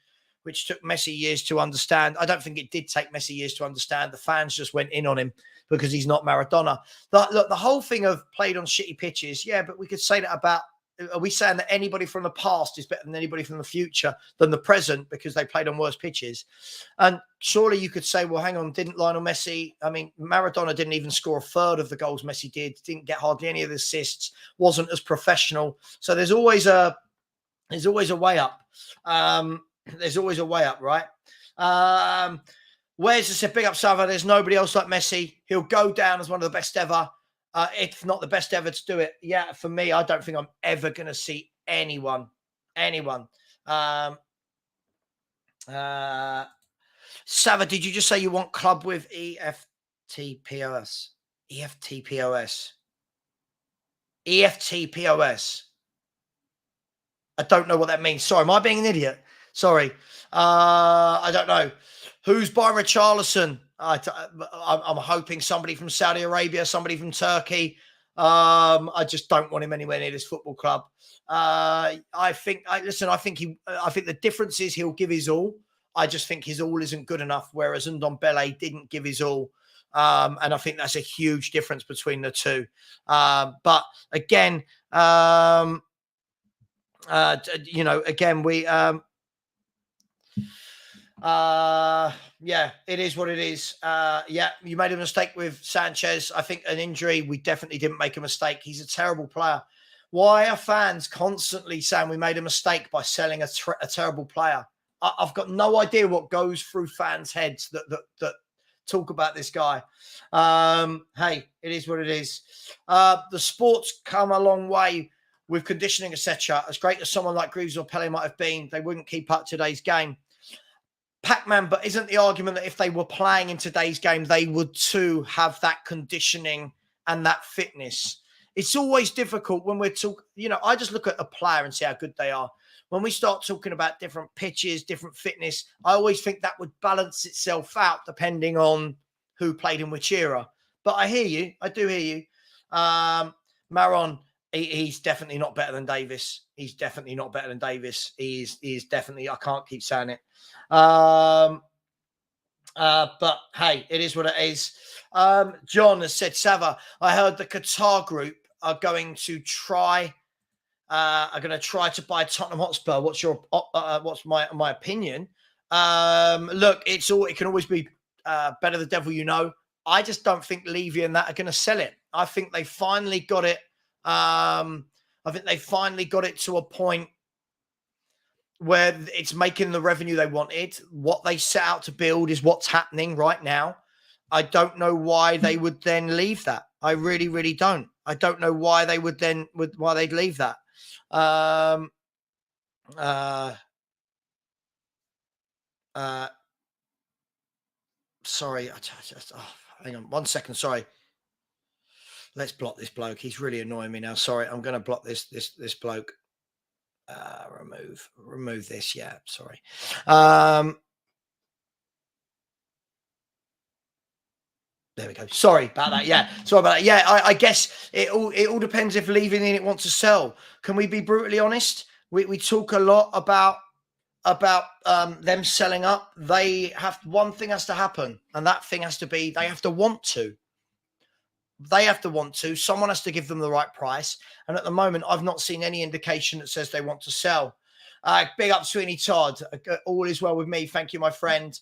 C: which took Messi years to understand. I don't think it did take Messi years to understand. The fans just went in on him because he's not Maradona. Look, the whole thing of played on shitty pitches, yeah, but we could say that about, are we saying that anybody from the past is better than anybody from the future than the present because they played on worse pitches? And surely you could say, well, hang on, didn't Lionel Messi, I mean, Maradona didn't even score a third of the goals Messi did, didn't get hardly any of the assists, wasn't as professional. So there's always a way up. There's always a way up, right? Where's the big up Savva? There's nobody else like Messi. He'll go down as one of the best ever, if not the best ever to do it. Yeah, for me, I don't think I'm ever going to see anyone. Savva, did you just say you want club with EFTPOS? EFTPOS. EFTPOS. I don't know what that means. Sorry, am I being an idiot? Sorry. I don't know. Who's buying Richarlison? I'm hoping somebody from Saudi Arabia, somebody from Turkey. I just don't want him anywhere near this football club. I think the difference is he'll give his all. I just think his all isn't good enough, whereas Ndombele didn't give his all. And I think that's a huge difference between the two. But again, again, yeah, it is what it is. Yeah, you made a mistake with Sanchez. I think an injury, we definitely didn't make a mistake. He's a terrible player. Why are fans constantly saying we made a mistake by selling a terrible player? I've got no idea what goes through fans' heads that talk about this guy. Hey, it is what it is. The sport's come a long way with conditioning, etc. As great as someone like Greaves or Pele might have been, they wouldn't keep up today's game. Pac-Man, but isn't the argument that if they were playing in today's game, they would too have that conditioning and that fitness? It's always difficult when we're talking, I just look at a player and see how good they are. When we start talking about different pitches, different fitness, I always think that would balance itself out depending on who played in which era. But I hear you. I do hear you. Maron, he's definitely not better than Davis. He's definitely not better than Davis. He is definitely, I can't keep saying it. But hey, it is what it is. John has said, Savva, I heard the Qatar group are going to try to buy Tottenham Hotspur. What's my opinion? Look, it can always be better the devil you know. I just don't think Levy and that are going to sell it. I think they finally got it. I think they finally got it to a point where it's making the revenue they wanted. What they set out to build is what's happening right now. I don't know why they would then leave that. I really, really don't. I don't know why they would why they'd leave that. Sorry. Hang on 1 second. Sorry. Let's block this bloke. He's really annoying me now. Sorry. I'm going to block this bloke. Remove this. Yeah. Sorry. There we go. Sorry about that. Yeah. Sorry about that. Yeah. I guess it all depends if Leaving in it wants to sell. Can we be brutally honest? We talk a lot about them selling up. One thing has to happen, and that thing has to be they have to want to. They have to want to. Someone has to give them the right price. And at the moment, I've not seen any indication that says they want to sell. Big up Sweeney Todd. All is well with me. Thank you, my friend.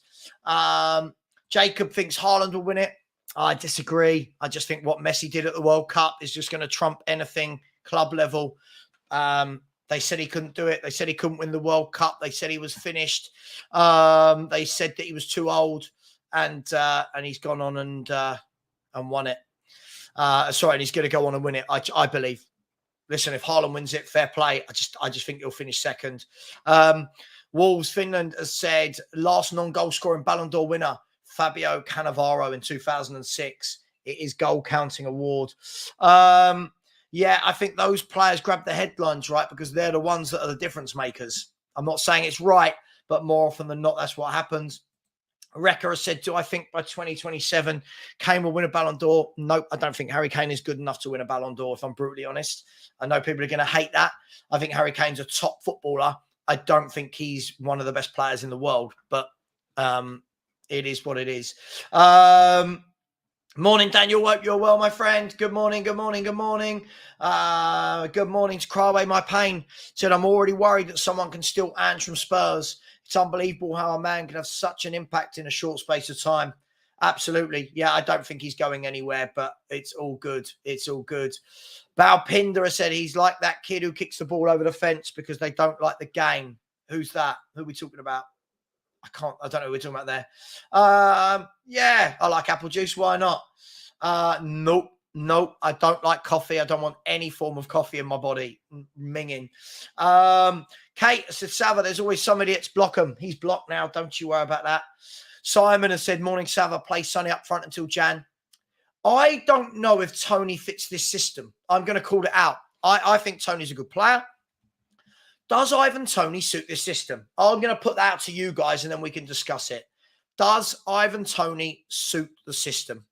C: Jacob thinks Haaland will win it. I disagree. I just think what Messi did at the World Cup is just going to trump anything club level. They said he couldn't do it. They said he couldn't win the World Cup. They said he was finished. They said that he was too old, and he's gone on and won it. And he's going to go on and win it. I believe. Listen, if Haaland wins it, fair play. I just think he'll finish second. Wolves Finland has said last non-goal scoring Ballon d'Or winner Fabio Cannavaro in 2006. It is goal counting award. Yeah, I think those players grab the headlines, right? Because they're the ones that are the difference makers. I'm not saying it's right, but more often than not, that's what happens. Wrecker has said, do I think by 2027 Kane will win a Ballon d'Or? Nope, I don't think Harry Kane is good enough to win a Ballon d'Or, if I'm brutally honest. I know people are going to hate that. I think Harry Kane's a top footballer. I don't think he's one of the best players in the world, but it is what it is. Morning, Daniel. Hope you're well, my friend. Good morning, good morning, good morning. Good morning to Cry Away My Pain. Said, I'm already worried that someone can steal Ange from Spurs. It's unbelievable how a man can have such an impact in a short space of time. Absolutely. Yeah, I don't think he's going anywhere, but it's all good. It's all good. Balpinder said he's like that kid who kicks the ball over the fence because they don't like the game. Who's that? Who are we talking about? I don't know who we're talking about there. Yeah, I like apple juice. Why not? Nope. I don't like coffee. I don't want any form of coffee in my body. Minging. Kate said, Savva, there's always somebody that's block him. He's blocked now. Don't you worry about that. Simon has said, morning, Savva, play Sonny up front until Jan. I don't know if Toney fits this system. I'm going to call it out. I think Toney's a good player. Does Ivan Toney suit this system? I'm going to put that out to you guys and then we can discuss it. Does Ivan Toney suit the system?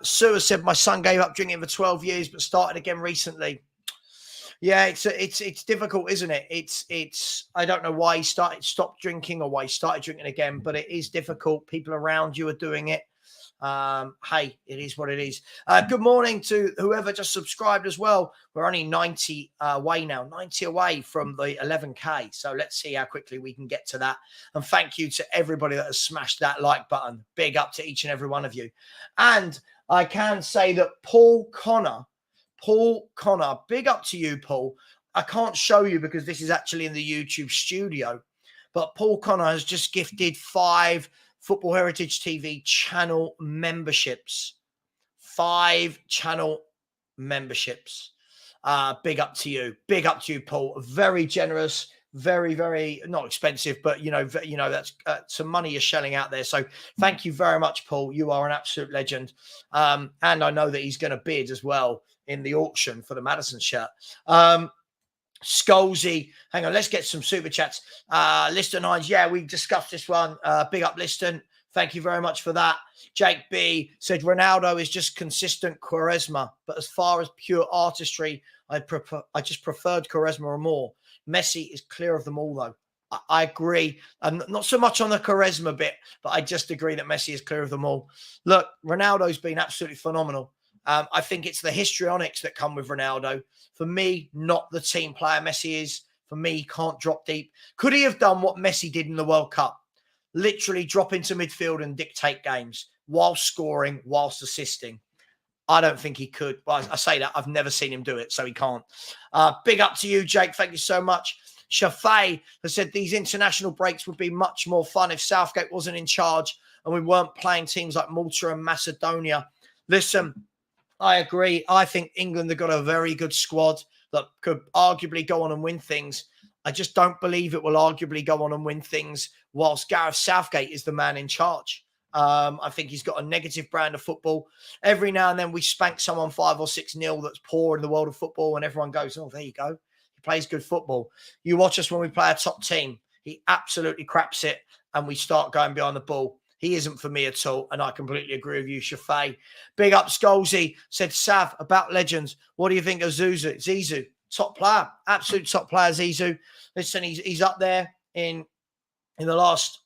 C: Sue has said, my son gave up drinking for 12 years but started again recently. Yeah, it's difficult, isn't it? It's I don't know why he stopped drinking or why he started drinking again, but it is difficult. People around you are doing it. Hey, it is what it is. Good morning to whoever just subscribed as well. We're only 90 away now, 90 away from the 11K. So let's see how quickly we can get to that. And thank you to everybody that has smashed that like button. Big up to each and every one of you. And I can say that Paul Connor, big up to you, Paul. I can't show you because this is actually in the YouTube studio, but Paul Connor has just gifted 5 Football Heritage TV channel memberships. 5 channel memberships. Big up to you. Big up to you, Paul. Very generous. Very, very not expensive, but that's some money you're shelling out there. So thank you very much, Paul. You are an absolute legend. And I know that he's going to bid as well in the auction for the Madison shirt. Scholesy, hang on, let's get some super chats. Liston Hines, yeah, we discussed this one. Big up, Liston. Thank you very much for that. Jake B said Ronaldo is just consistent charisma, but as far as pure artistry, I just preferred charisma more. Messi is clear of them all, though. I agree. Not so much on the charisma bit, but I just agree that Messi is clear of them all. Look, Ronaldo's been absolutely phenomenal. I think it's the histrionics that come with Ronaldo. For me, not the team player Messi is. For me, he can't drop deep. Could he have done what Messi did in the World Cup? Literally drop into midfield and dictate games whilst scoring, whilst assisting. I don't think he could. Well, I say that. I've never seen him do it, so he can't. Big up to you, Jake. Thank you so much. Shafay has said these international breaks would be much more fun if Southgate wasn't in charge and we weren't playing teams like Malta and Macedonia. Listen, I agree. I think England have got a very good squad that could arguably go on and win things. I just don't believe it will arguably go on and win things whilst Gareth Southgate is the man in charge. I think he's got a negative brand of football. Every now and then we spank someone 5 or 6-0 that's poor in the world of football and everyone goes, oh, there you go. He plays good football. You watch us when we play a top team. He absolutely craps it and we start going behind the ball. He isn't for me at all, and I completely agree with you, Shafay. Big up, Scholesy said, Sav, about legends. What do you think of Zizou? Top player, absolute top player, Zizou. Listen, he's up there in the last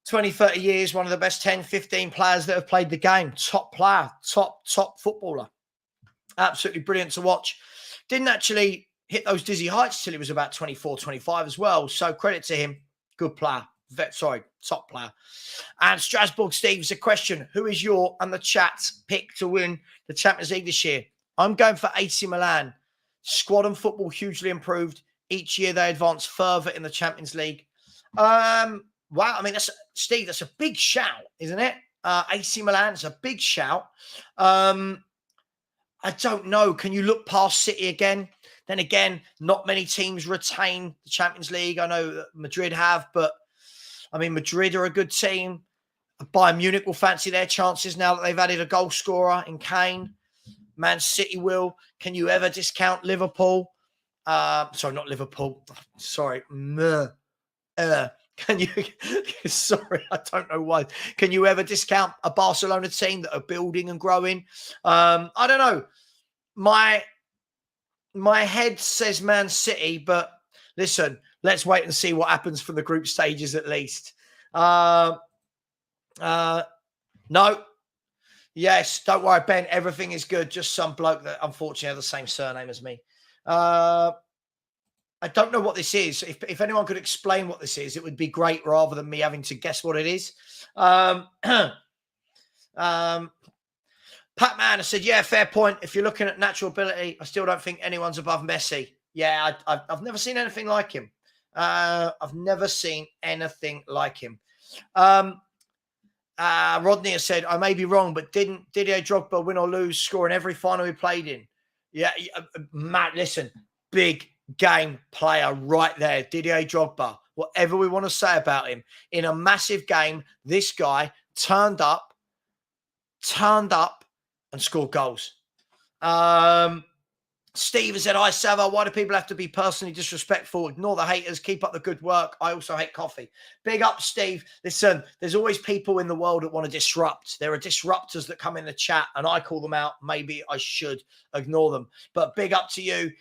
C: 20, 30 years, one of the best 10, 15 players that have played the game. Top player, top footballer. Absolutely brilliant to watch. Didn't actually hit those dizzy heights till he was about 24, 25 as well. So credit to him. Good player. Top player. And Strasbourg Steve's a question. Who is your and the chat's pick to win the Champions League this year? I'm going for AC Milan. Squad and football hugely improved. Each year they advance further in the Champions League. Wow. I mean, Steve, that's a big shout, isn't it? AC Milan is a big shout. I don't know. Can you look past City again? Then again, not many teams retain the Champions League. I know that Madrid have, but I mean, Madrid are a good team. Bayern Munich will fancy their chances now that they've added a goal scorer in Kane. Man City will. Can you ever discount Liverpool? Sorry, not Liverpool. Sorry. Can you? Sorry, I don't know why. Can you ever discount a Barcelona team that are building and growing? I don't know. My head says Man City, but listen, Let's wait and see what happens from the group stages at least. No. Yes, don't worry, Ben. Everything is good. Just some bloke that unfortunately has the same surname as me. I don't know what this is. If anyone could explain what this is, it would be great rather than me having to guess what it is. Pat Man said, yeah, fair point. If you're looking at natural ability, I still don't think anyone's above Messi. Yeah, I've never seen anything like him. I've never seen anything like him. Rodney has said, I may be wrong, but didn't Didier Drogba win or lose, score in every final he played in? Yeah, Matt, listen, big game player right there, Didier Drogba. Whatever we want to say about him, in a massive game, this guy turned up and scored goals. Steve has said, hi, Savva. Why do people have to be personally disrespectful? Ignore the haters. Keep up the good work. I also hate coffee. Big up, Steve. Listen, there's always people in the world that want to disrupt. There are disruptors that come in the chat, and I call them out. Maybe I should ignore them. But big up to you.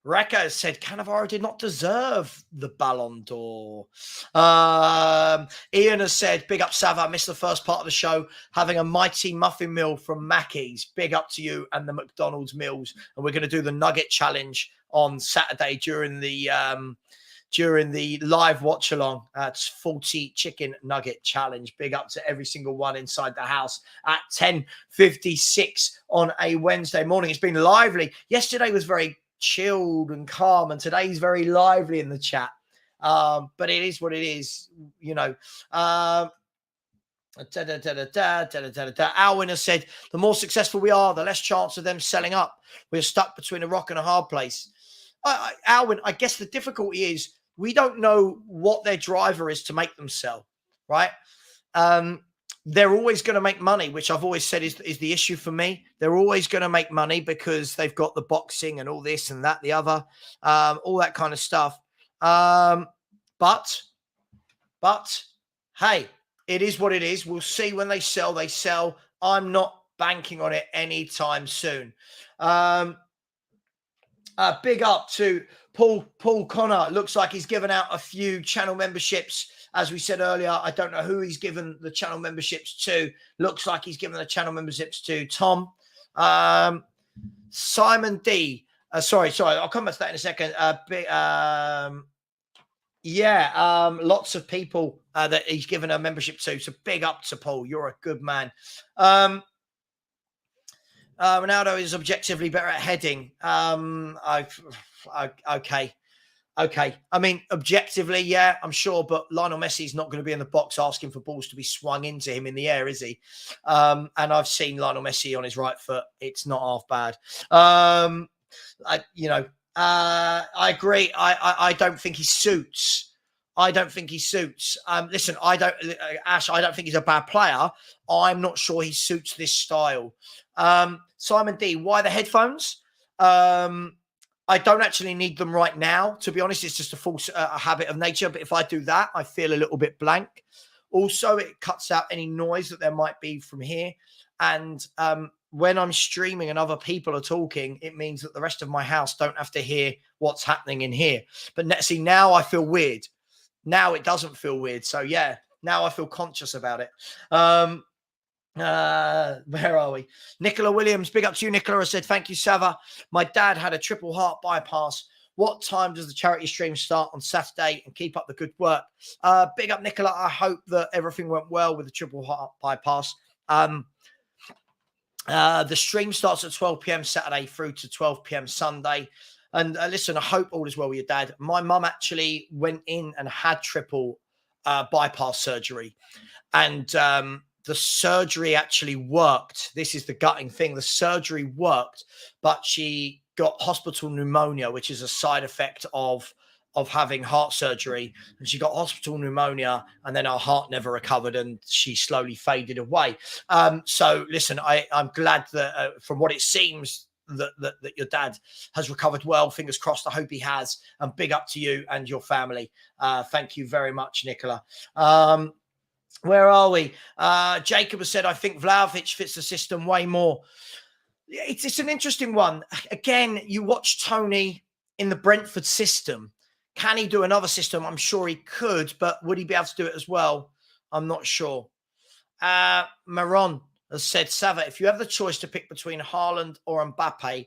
C: Reka has said, Cannavaro did not deserve the Ballon d'Or. Ian has said, big up, Savva. I missed the first part of the show. Having a mighty muffin meal from Mackey's. Big up to you and the McDonald's meals. And we're going to do the Nugget Challenge on Saturday during the live watch along. It's 40 chicken nugget challenge. Big up to every single one inside the house at 10:56 on a Wednesday morning. It's been lively. Yesterday was very chilled and calm, and today's very lively in the chat. But it is what it is, you know. Alwyn has said, the more successful we are, the less chance of them selling up. We're stuck between a rock and a hard place. Alwyn, I guess the difficulty is we don't know what their driver is to make them sell, right? They're always going to make money, which I've always said is the issue for me. They're always going to make money because they've got the boxing and all this and that, the other, all that kind of stuff. But hey, it is what it is. We'll see when they sell. They sell. I'm not banking on it anytime soon. Big up to Paul Connor. Looks like he's given out a few channel memberships. As we said earlier, I don't know who he's given the channel memberships to. Looks like he's given the channel memberships to Tom. Simon D. Sorry. I'll come back to that in a second. Lots of people that he's given a membership to. So big up to Paul. You're a good man. Ronaldo is objectively better at heading. Okay. I mean, objectively, yeah, I'm sure, but Lionel Messi's not going to be in the box asking for balls to be swung into him in the air, is he? And I've seen Lionel Messi on his right foot. It's not half bad. I agree. I don't think he suits. Listen, I don't think he's a bad player. I'm not sure he suits this style. Simon D, why the headphones? I don't actually need them right now. To be honest, it's just a habit of nature. But if I do that, I feel a little bit blank. Also, it cuts out any noise that there might be from here. And when I'm streaming and other people are talking, it means that the rest of my house don't have to hear what's happening in here. But see, now I feel weird. Now it doesn't feel weird. So, yeah, now I feel conscious about it. Where are we? Nicola Williams, big up to you, Nicola. I said, thank you, Savva. My dad had a triple heart bypass. What time does the charity stream start on Saturday? And keep up the good work. Big up, Nicola. I hope that everything went well with the triple heart bypass. The stream starts at 12 p.m. Saturday through to 12 p.m. Sunday. And listen, I hope all is well with your dad. My mum actually went in and had triple bypass surgery. And the surgery actually worked. This is the gutting thing. The surgery worked, but she got hospital pneumonia, which is a side effect of having heart surgery. And she got hospital pneumonia, and then her heart never recovered, and she slowly faded away. So listen, I'm glad that from what it seems that your dad has recovered well. Fingers crossed. I hope he has. And big up to you and your family. Thank you very much, Nicola. Where are we? Jacob has said, I think Vlahovic fits the system way more. It's an interesting one. Again, you watch Toney in the Brentford system. Can he do another system? I'm sure he could, but would he be able to do it as well? I'm not sure. Maron has said, Savva, if you have the choice to pick between Haaland or Mbappe,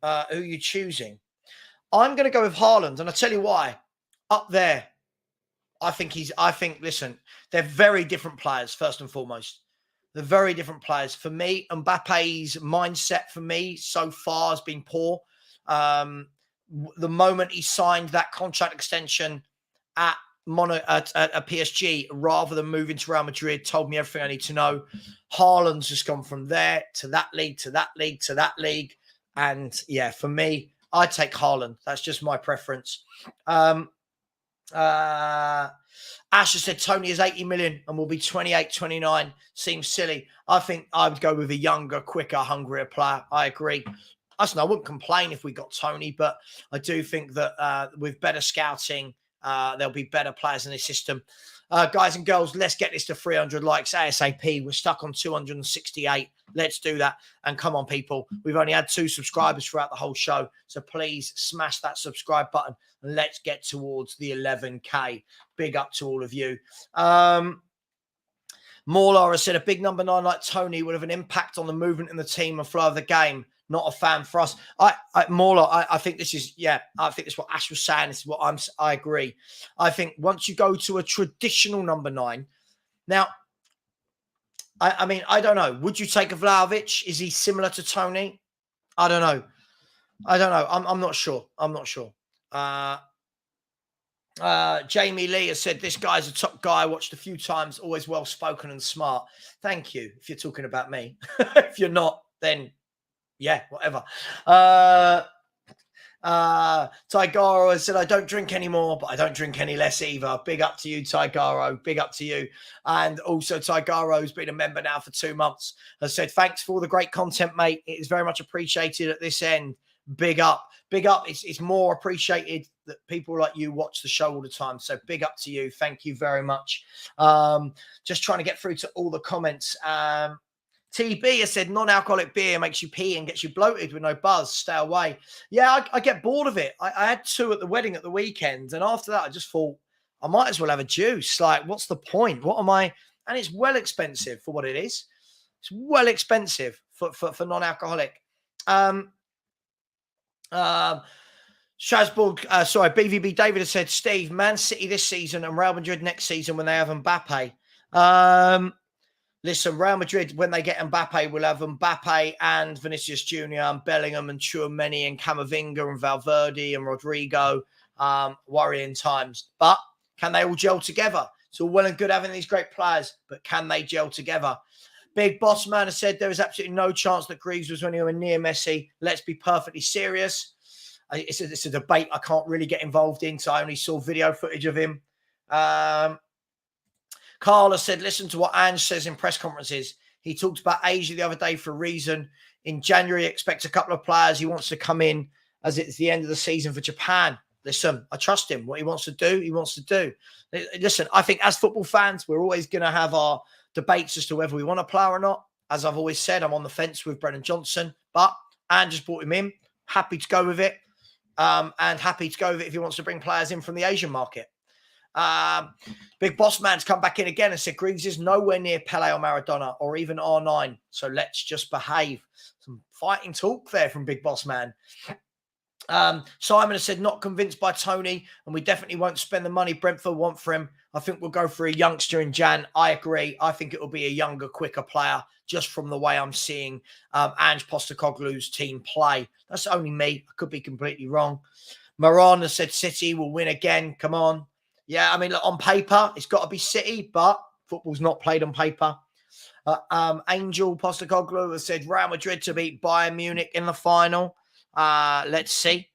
C: who are you choosing? I'm going to go with Haaland, and I'll tell you why. Up there, listen, they're very different players, first and foremost. They're very different players. For me, Mbappe's mindset for me so far has been poor. The moment he signed that contract extension at PSG, rather than moving to Real Madrid, told me everything I need to know. Haaland's just gone from there to that league, to that league, to that league. And yeah, for me, I take Haaland. That's just my preference. Ash has said Toney is 80 million and will be 28, 29. Seems silly. I think I would go with a younger, quicker, hungrier player. I agree. I wouldn't complain if we got Toney, but I do think that with better scouting, there'll be better players in the system. Guys and girls, let's get this to 300 likes ASAP. We're stuck on 268. Let's do that. And come on, people. We've only had 2 subscribers throughout the whole show. So please smash that subscribe button and let's get towards the 11K. Big up to all of you. Morlara said a big number 9 like Toney would have an impact on the movement in the team and flow of the game. Not a fan for us. I think this is, I think this is what Ash was saying. This is what I agree. I think once you go to a traditional number 9, now, I mean, I don't know. Would you take a Vlahovic? Is he similar to Toney? I don't know. I'm not sure. Jamie Lee has said, this guy's a top guy. I watched a few times, always well-spoken and smart. Thank you, if you're talking about me. If you're not, then yeah, whatever. Tigaro has said, I don't drink anymore, but I don't drink any less either. Big up to you, Tigaro. Big up to you. And also Tigaro's been a member now for 2 months. Has said, thanks for all the great content, mate. It is very much appreciated at this end. Big up. Big up. It's more appreciated that people like you watch the show all the time. So big up to you. Thank you very much. Just trying to get through to all the comments. TB has said non-alcoholic beer makes you pee and gets you bloated with no buzz. Stay away. Yeah, I get bored of it. I had 2 at the wedding at the weekend. And after that, I just thought I might as well have a juice. Like, what's the point? What am I? And it's well expensive for what it is. It's well expensive for non-alcoholic. BVB David has said, Steve, Man City this season and Real Madrid next season when they have Mbappe. Listen, Real Madrid, when they get Mbappe, will have Mbappe and Vinicius Jr. and Bellingham and Tchouaméni and Camavinga and Valverde and Rodrigo. Worrying times. But can they all gel together? It's all well and good having these great players, but can they gel together? Big Boss Man has said there is absolutely no chance that Greaves was anywhere near Messi. Let's be perfectly serious. It's a debate I can't really get involved in, so I only saw video footage of him. Carla said, listen to what Ange says in press conferences. He talked about Asia the other day for a reason. In January, expect a couple of players. He wants to come in as it's the end of the season for Japan. Listen, I trust him. What he wants to do, he wants to do. Listen, I think as football fans, we're always going to have our debates as to whether we want a player or not. As I've always said, I'm on the fence with Brennan Johnson, but Ange just brought him in. Happy to go with it. And happy to go with it if he wants to bring players in from the Asian market. Big Boss Man's come back in again and said Greaves is nowhere near Pele or Maradona or even R9. So let's just behave. Some fighting talk there from Big Boss Man. Simon has said not convinced by Toney, and we definitely won't spend the money Brentford want for him. I think we'll go for a youngster in Jan. I agree. I think it will be a younger, quicker player just from the way I'm seeing Ange Postecoglou's team play. That's only me. I could be completely wrong. Moran has said City will win again. Come on. Yeah, I mean, look, on paper, it's got to be City, but football's not played on paper. Angel Postecoglou has said Real Madrid to beat Bayern Munich in the final. Let's see.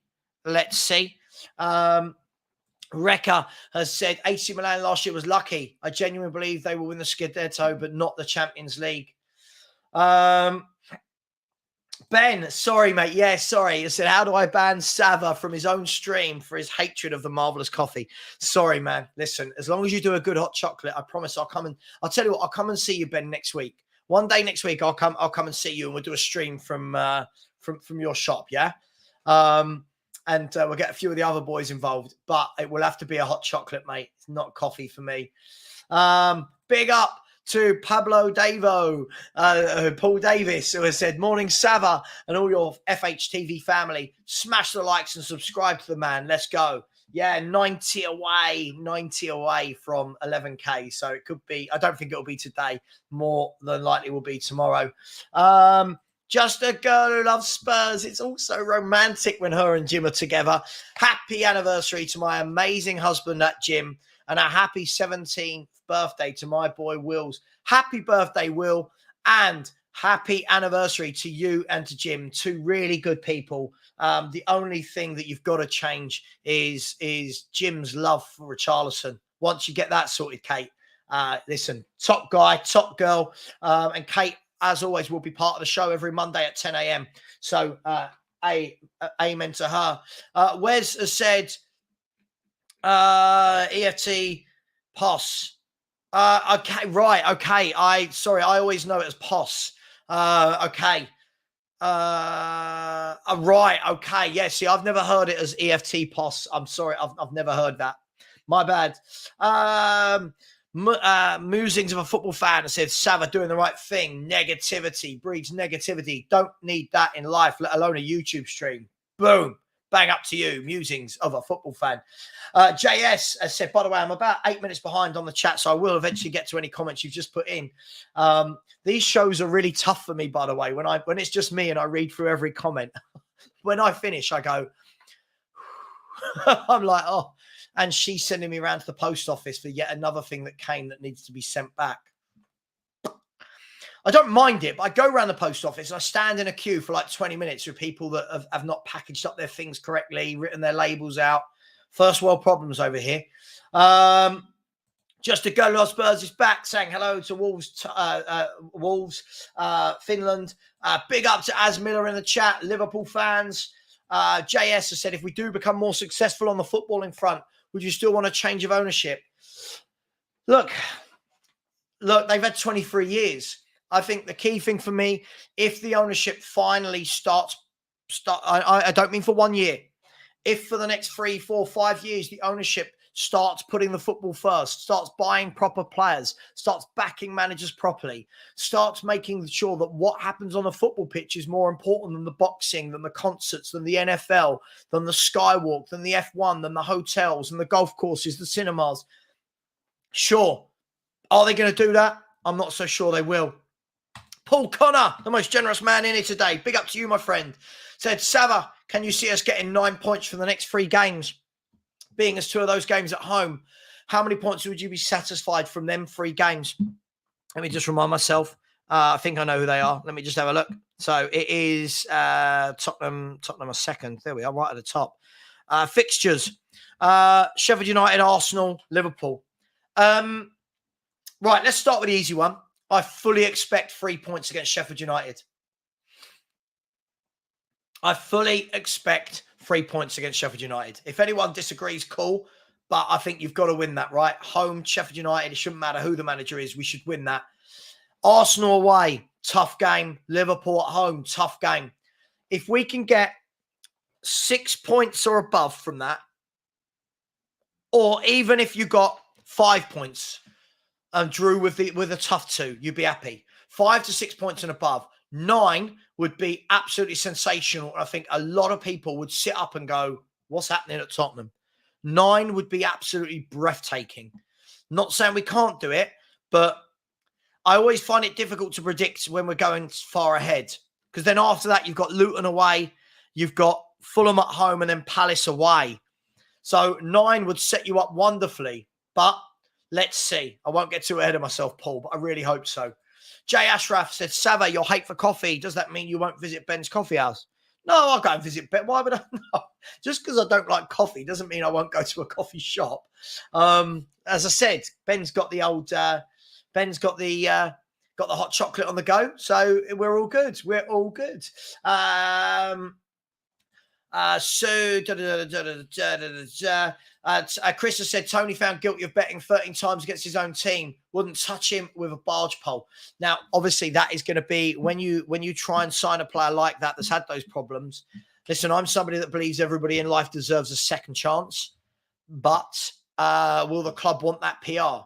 C: Rekka has said AC Milan last year was lucky. I genuinely believe they will win the Scudetto, but not the Champions League. Ben, sorry, mate. Yeah, sorry. He said, how do I ban Savva from his own stream for his hatred of the marvelous coffee? Sorry, man. Listen, as long as you do a good hot chocolate, I promise I'll come and I'll tell you what, I'll come and see you, Ben, next week. One day next week, I'll come and see you and we'll do a stream from your shop. Yeah. and we'll get a few of the other boys involved. But it will have to be a hot chocolate, mate. It's not coffee for me. Big up to Pablo Davo, Paul Davis, who has said, morning, Savva, and all your FHTV family. Smash the likes and subscribe to the man. Let's go. Yeah, 90 away from 11K. So it could be, I don't think it'll be today. More than likely will be tomorrow. Just a girl who loves Spurs. It's also romantic when her and Jim are together. Happy anniversary to my amazing husband at Jim, and a happy 17th birthday to my boy Wills. Happy birthday, Will, and happy anniversary to you and to Jim, two really good people. The only thing that you've got to change is Jim's love for Richarlison. Once you get that sorted, Kate, listen, top guy, top girl, and Kate, as always, will be part of the show every Monday at 10 a.m. So, amen to her. Wes has said, EFT POS. Okay, right. Okay. I always know it as POS. Okay. Right. Okay. Yeah. See, I've never heard it as EFT POS. I'm sorry. I've never heard that. My bad. Musings of a football fan said, Savva doing the right thing. Negativity breeds negativity. Don't need that in life, let alone a YouTube stream. Boom. Bang up to you. Musings of a football fan. JS has said, by the way, I'm about 8 minutes behind on the chat, so I will eventually get to any comments you've just put in. These shows are really tough for me, by the way, when it's just me and I read through every comment. When I finish, I go, I'm like, oh, and she's sending me around to the post office for yet another thing that came that needs to be sent back. I don't mind it, but I go around the post office and I stand in a queue for like 20 minutes with people that have not packaged up their things correctly, written their labels out. First world problems over here. Just to go, Los Spurs is back, saying hello to Wolves, Finland. Big up to Az Miller in the chat, Liverpool fans. JS has said, if we do become more successful on the footballing front, would you still want a change of ownership? Look, they've had 23 years. I think the key thing for me, if the ownership finally I don't mean for 1 year. If for the next 3, 4, 5 years, the ownership starts putting the football first, starts buying proper players, starts backing managers properly, starts making sure that what happens on the football pitch is more important than the boxing, than the concerts, than the NFL, than the skywalk, than the F1, than the hotels and the golf courses, the cinemas. Sure. Are they going to do that? I'm not so sure they will. Paul Connor, the most generous man in here today. Big up to you, my friend. Said, Savva, can you see us getting 9 points for the next 3 games? Being as 2 of those games at home, how many points would you be satisfied from them 3 games? Let me just remind myself. I think I know who they are. Let me just have a look. So it is Tottenham are second. There we are, right at the top. Fixtures. Sheffield United, Arsenal, Liverpool. Right, let's start with the easy one. I fully expect 3 points against Sheffield United. I fully expect 3 points against Sheffield United. If anyone disagrees, cool. But I think you've got to win that, right? Home, Sheffield United, it shouldn't matter who the manager is. We should win that. Arsenal away, tough game. Liverpool at home, tough game. If we can get 6 points or above from that, or even if you got 5 points and drew with a tough 2, you'd be happy. 5 to 6 points and above. 9 would be absolutely sensational. I think a lot of people would sit up and go, what's happening at Tottenham? 9 would be absolutely breathtaking. Not saying we can't do it, but I always find it difficult to predict when we're going far ahead. Because then after that, you've got Luton away, you've got Fulham at home, and then Palace away. So 9 would set you up wonderfully. But let's see. I won't get too ahead of myself, Paul, but I really hope so. Jay Ashraf said, Savva, you're hate for coffee. Does that mean you won't visit Ben's coffee house? No, I'll go and visit Ben. Why would I? No. Just because I don't like coffee doesn't mean I won't go to a coffee shop. As I said, Ben's got the old, Ben's got the hot chocolate on the go. So we're all good. We're all good. Chris has said Toney found guilty of betting 13 times against his own team. Wouldn't touch him with a barge pole. Now, obviously, that is going to be when you try and sign a player like that that's had those problems. Listen, I'm somebody that believes everybody in life deserves a second chance, but will the club want that PR?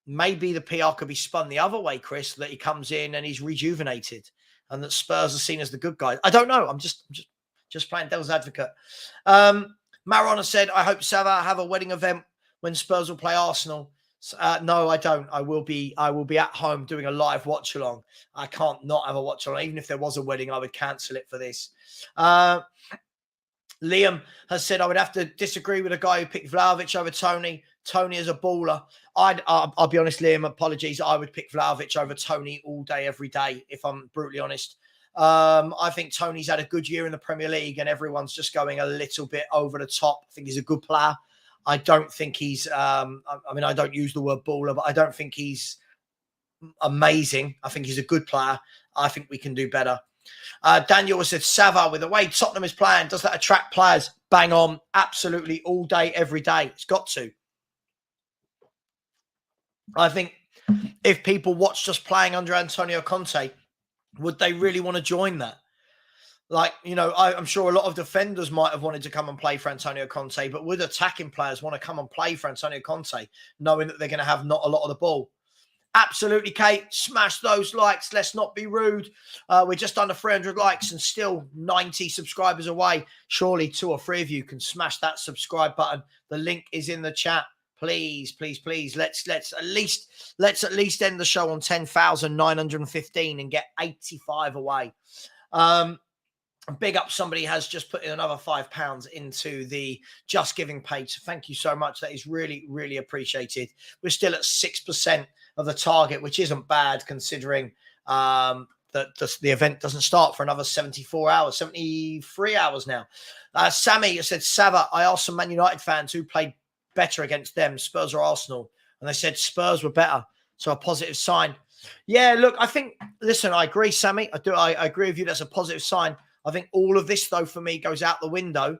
C: Maybe the PR could be spun the other way, Chris, that he comes in and he's rejuvenated and that Spurs are seen as the good guys. I don't know. I'm just playing devil's advocate. Marona said, I hope Savva have a wedding event when Spurs will play Arsenal. No, I don't. I will be at home doing a live watch along. I can't not have a watch along. Even if there was a wedding, I would cancel it for this. Liam has said, I would have to disagree with a guy who picked Vlahovic over Toney. Toney is a baller. I'll be honest, Liam, apologies. I would pick Vlahovic over Toney all day, every day, if I'm brutally honest. I think Toney's had a good year in the Premier League and everyone's just going a little bit over the top. I think he's a good player. I don't think he's, I don't use the word baller, but I don't think he's amazing. I think he's a good player. I think we can do better. Daniel said, Savva, with the way Tottenham is playing, does that attract players? Bang on. Absolutely. All day, every day. It's got to. I think if people watched us playing under Antonio Conte, would they really want to join that? Like, I'm sure a lot of defenders might have wanted to come and play for Antonio Conte, but would attacking players want to come and play for Antonio Conte, knowing that they're going to have not a lot of the ball? Absolutely, Kate. Smash those likes. Let's not be rude. We're just under 300 likes and still 90 subscribers away. Surely 2 or 3 of you can smash that subscribe button. The link is in the chat. Please, please, please. Let's at least end the show on 10,915 and get 85 away. Big up, somebody has just put in another £5 into the Just Giving page. So thank you so much. That is really, really appreciated. We're still at 6% of the target, which isn't bad considering that the event doesn't start for another 73 hours now. Sammy said, Savva, I asked some Man United fans who played better against them, Spurs or Arsenal, and they said Spurs were better. So a positive sign. Yeah, look, I think, listen, I agree, Sammy. I agree with you. That's a positive sign. I think all of this, though, for me, goes out the window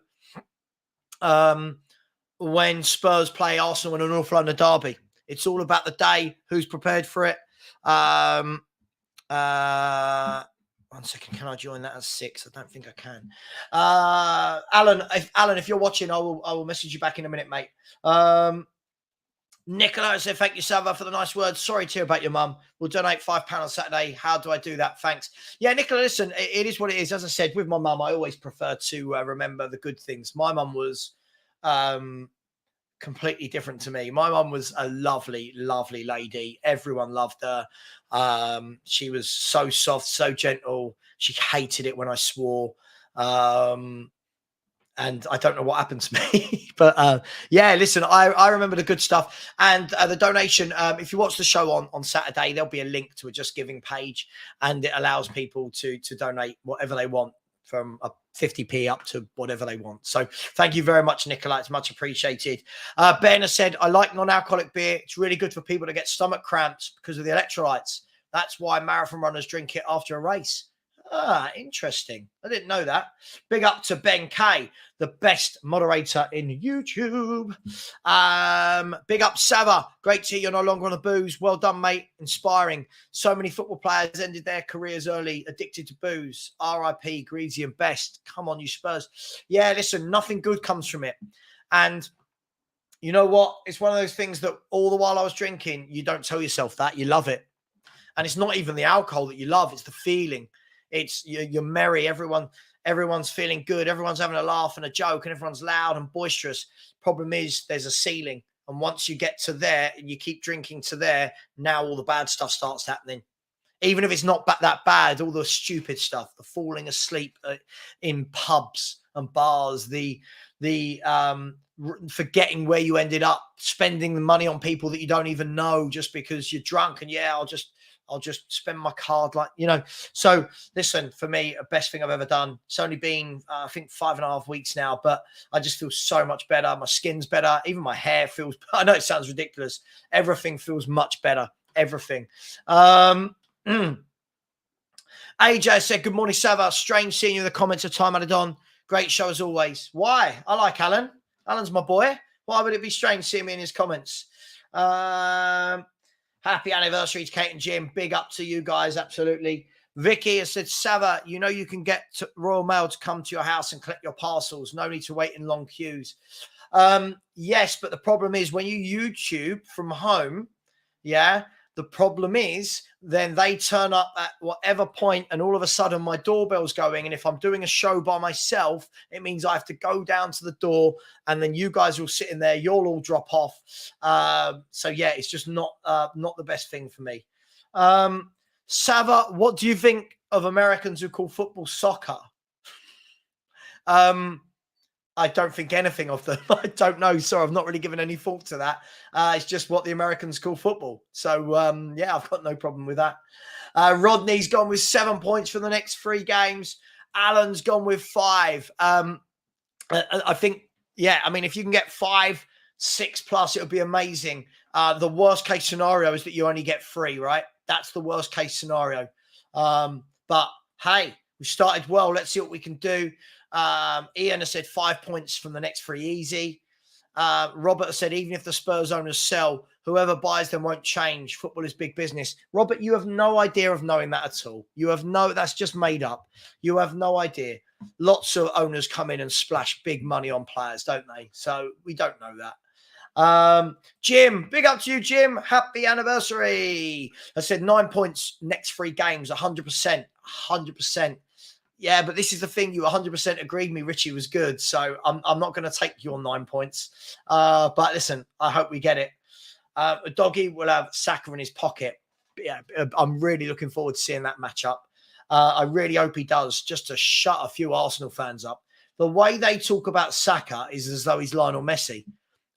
C: when Spurs play Arsenal in a North London derby. It's all about the day, who's prepared for it. 1 second, can I join that as 6? I don't think I can. Alan, if you're watching, I will message you back in a minute, mate. Nicola said, thank you, Savva, for the nice words. Sorry to hear about your mum. We'll donate £5 on Saturday. How do I do that? Thanks. Yeah, Nicola, listen, it is what it is. As I said, with my mum, I always prefer to remember the good things. My mum was completely different to me. My mum was a lovely, lovely lady. Everyone loved her. She was so soft, so gentle. She hated it when I swore. And I don't know what happened to me. But yeah, listen, I remember the good stuff. And the donation, if you watch the show on Saturday, there'll be a link to a Just Giving page. And it allows people to donate whatever they want, from a 50p up to whatever they want. So thank you very much, Nicola. It's much appreciated. Ben has said, I like non-alcoholic beer. It's really good for people to get stomach cramps because of the electrolytes. That's why marathon runners drink it after a race. Ah, interesting. I didn't know that. Big up to Ben K, the best moderator in YouTube. Big up, Savva. Great to hear you're no longer on the booze. Well done, mate. Inspiring. So many football players ended their careers early, addicted to booze. R.I.P. Greasy and Best. Come on, you Spurs. Yeah, listen, nothing good comes from it. And you know what? It's one of those things that all the while I was drinking, you don't tell yourself that. You love it. And it's not even the alcohol that you love. It's the feeling. It's you're merry. Everyone's feeling good. Everyone's having a laugh and a joke, and everyone's loud and boisterous. Problem is, there's a ceiling, and once you get to there and you keep drinking to there, now all the bad stuff starts happening. Even if it's not that bad, all the stupid stuff, the falling asleep in pubs and bars, the forgetting where you ended up, spending the money on people that you don't even know just because you're drunk, and yeah, I'll just spend my card, So listen, for me, best thing I've ever done. It's only been, I think, 5.5 weeks now, but I just feel so much better. My skin's better. Even my hair feels, I know it sounds ridiculous. Everything feels much better. Everything. AJ said, good morning, Savva. Strange seeing you in the comments of Time Added On. Great show as always. Why? I like Alan. Alan's my boy. Why would it be strange seeing me in his comments? Happy anniversary to Kate and Jim. Big up to you guys. Absolutely. Vicky has said, Savva, you know you can get Royal Mail to come to your house and collect your parcels. No need to wait in long queues. Yes, but the problem is when you YouTube from home, the problem is then they turn up at whatever point and all of a sudden my doorbell's going. And if I'm doing a show by myself, it means I have to go down to the door and then you guys will sit in there. You'll all drop off. So yeah, it's just not the best thing for me. Savva, what do you think of Americans who call football soccer? I don't think anything of them. I don't know. Sorry, I've not really given any thought to that. It's just what the Americans call football. So, yeah, I've got no problem with that. Rodney's gone with 7 points for the next 3 games. Alan's gone with 5. I think, yeah, I mean, if you can get 5, 6 plus, it would be amazing. The worst case scenario is that you only get 3, right? That's the worst case scenario. But, hey, we started well. Let's see what we can do. Ian has said 5 points from the next 3 easy. Robert has said, even if the Spurs owners sell, whoever buys them won't change. Football is big business. Robert, you have no idea of knowing that at all. That's just made up. You have no idea. Lots of owners come in and splash big money on players, don't they? So we don't know that. Jim, big up to you, Jim. Happy anniversary. I said 9 points next 3 games, 100%. 100%. Yeah, but this is the thing. You 100% agreed me. Richie was good. So I'm not going to take your 9 points. But listen, I hope we get it. Doggy will have Saka in his pocket. But yeah, I'm really looking forward to seeing that matchup. I really hope he does, just to shut a few Arsenal fans up. The way they talk about Saka is as though he's Lionel Messi.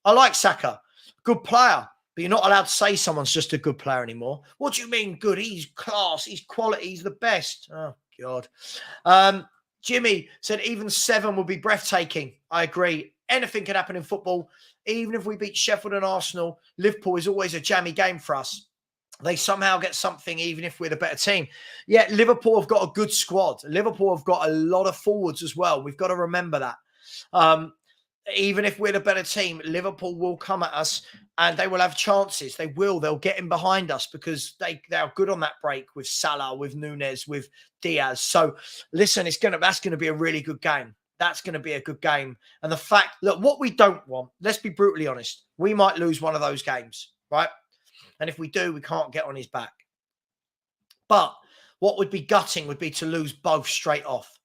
C: I like Saka. Good player. But you're not allowed to say someone's just a good player anymore. What do you mean good? He's class. He's quality. He's the best. Oh, God. Jimmy said even 7 would be breathtaking. I agree. Anything can happen in football. Even if we beat Sheffield and Arsenal, Liverpool is always a jammy game for us. They somehow get something even if we're the better team. Yeah, Liverpool have got a good squad. Liverpool have got a lot of forwards as well. We've got to remember that. Even if we're the better team, Liverpool will come at us and they will have chances. They will. They'll get in behind us because they are good on that break with Salah, with Nunez, with Diaz. So listen, that's going to be a really good game. That's going to be a good game. And the fact, look, what we don't want, let's be brutally honest, we might lose one of those games, right? And if we do, we can't get on his back. But what would be gutting would be to lose both straight off.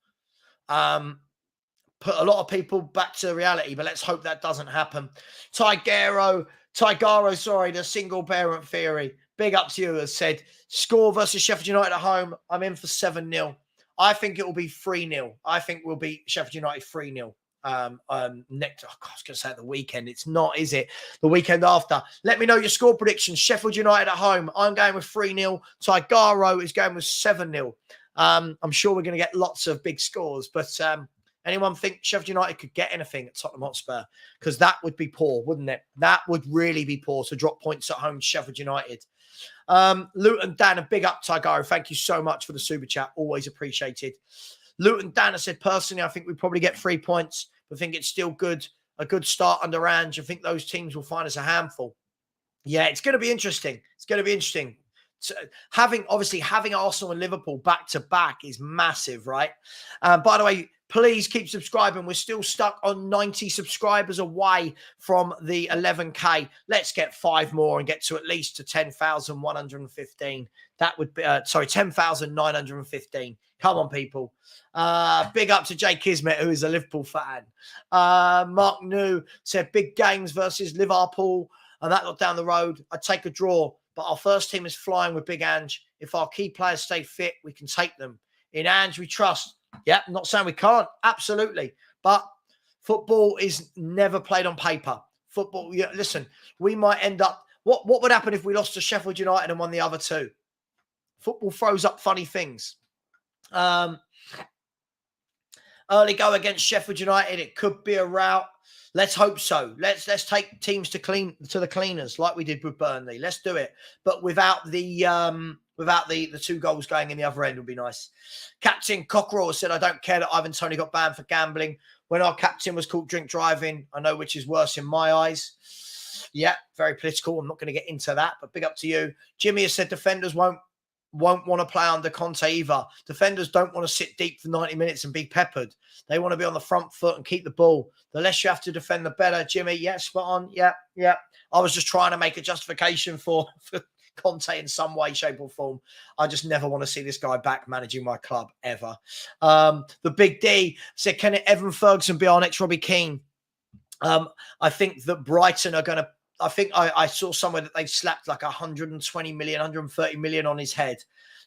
C: Put a lot of people back to reality, but let's hope that doesn't happen. Tigaro, the single parent theory. Big up to you, has said, score versus Sheffield United at home. I'm in for 7-0. I think it will be 3-0. I think we'll beat Sheffield United 3-0. I was going to say at the weekend. It's not, is it? The weekend after. Let me know your score predictions. Sheffield United at home. I'm going with 3-0. Tigaro is going with 7-0. I'm sure we're going to get lots of big scores, but anyone think Sheffield United could get anything at Tottenham Hotspur? Because that would be poor, wouldn't it? That would really be poor to drop points at home to Sheffield United. Luton Dan, a big up, Tigaro. Thank you so much for the super chat. Always appreciated. Luton Dan has said, personally, I think we probably get 3 points, but I think it's still good. A good start under Ange. I think those teams will find us a handful. Yeah, it's going to be interesting. It's going to be interesting. So having Arsenal and Liverpool back to back is massive, right? By the way, please keep subscribing. We're still stuck on 90 subscribers away from the 11K. Let's get 5 more and get to at least to 10,115. That would be, 10,915. Come on, people. Big up to Jay Kismet, who is a Liverpool fan. Mark New said big games versus Liverpool, and that got down the road. I'd take a draw, but our first team is flying with Big Ange. If our key players stay fit, we can take them. In Ange, we trust. Yeah, I'm not saying we can't. Absolutely. But football is never played on paper. Football, yeah, listen, we might end up... What would happen if we lost to Sheffield United and won the other 2? Football throws up funny things. Early go against Sheffield United. It could be a rout. Let's hope so. Let's take teams to the cleaners like we did with Burnley. Let's do it. But without the 2 goals going in the other end would be nice. Captain Cockerell said, I don't care that Ivan Toney got banned for gambling. When our captain was caught drink driving, I know which is worse in my eyes. Yeah, very political. I'm not going to get into that, but big up to you. Jimmy has said defenders won't won't want to play under Conte either. Defenders don't want to sit deep for 90 minutes and be peppered. They want to be on the front foot and keep the ball. The less you have to defend, the better. Jimmy, yeah, spot on. Yeah. I was just trying to make a justification for Conte in some way, shape or form. I just never want to see this guy back managing my club ever. The Big D said, can Evan Ferguson be our next Robbie Keane? I think that Brighton are going to, I think I saw somewhere that they've slapped like 120 million, 130 million on his head.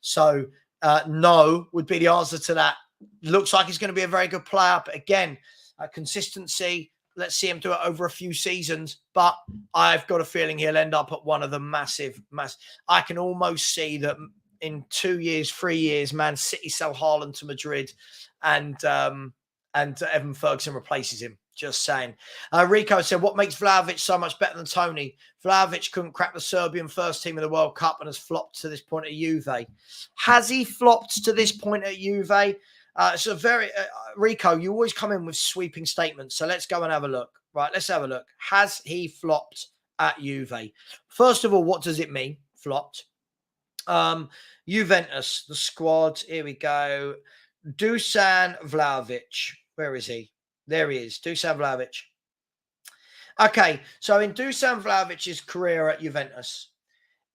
C: So no would be the answer to that. Looks like he's going to be a very good player. But again, consistency, let's see him do it over a few seasons. But I've got a feeling he'll end up at one of the massive. I can almost see that in 2 years, 3 years, Man City sell Haaland to Madrid and Evan Ferguson replaces him. Just saying. Rico said, what makes Vlahovic so much better than Toney? Vlahovic couldn't crack the Serbian first team in the World Cup and has flopped to this point at Juve. Has he flopped to this point at Juve? It's a very... Rico, you always come in with sweeping statements. So let's go and have a look. Right, let's have a look. Has he flopped at Juve? First of all, what does it mean, flopped? Juventus, the squad. Here we go. Dusan Vlahovic. Where is he? There he is, Dusan Vlahovic. Okay, so in Dusan Vlahovic's career at Juventus,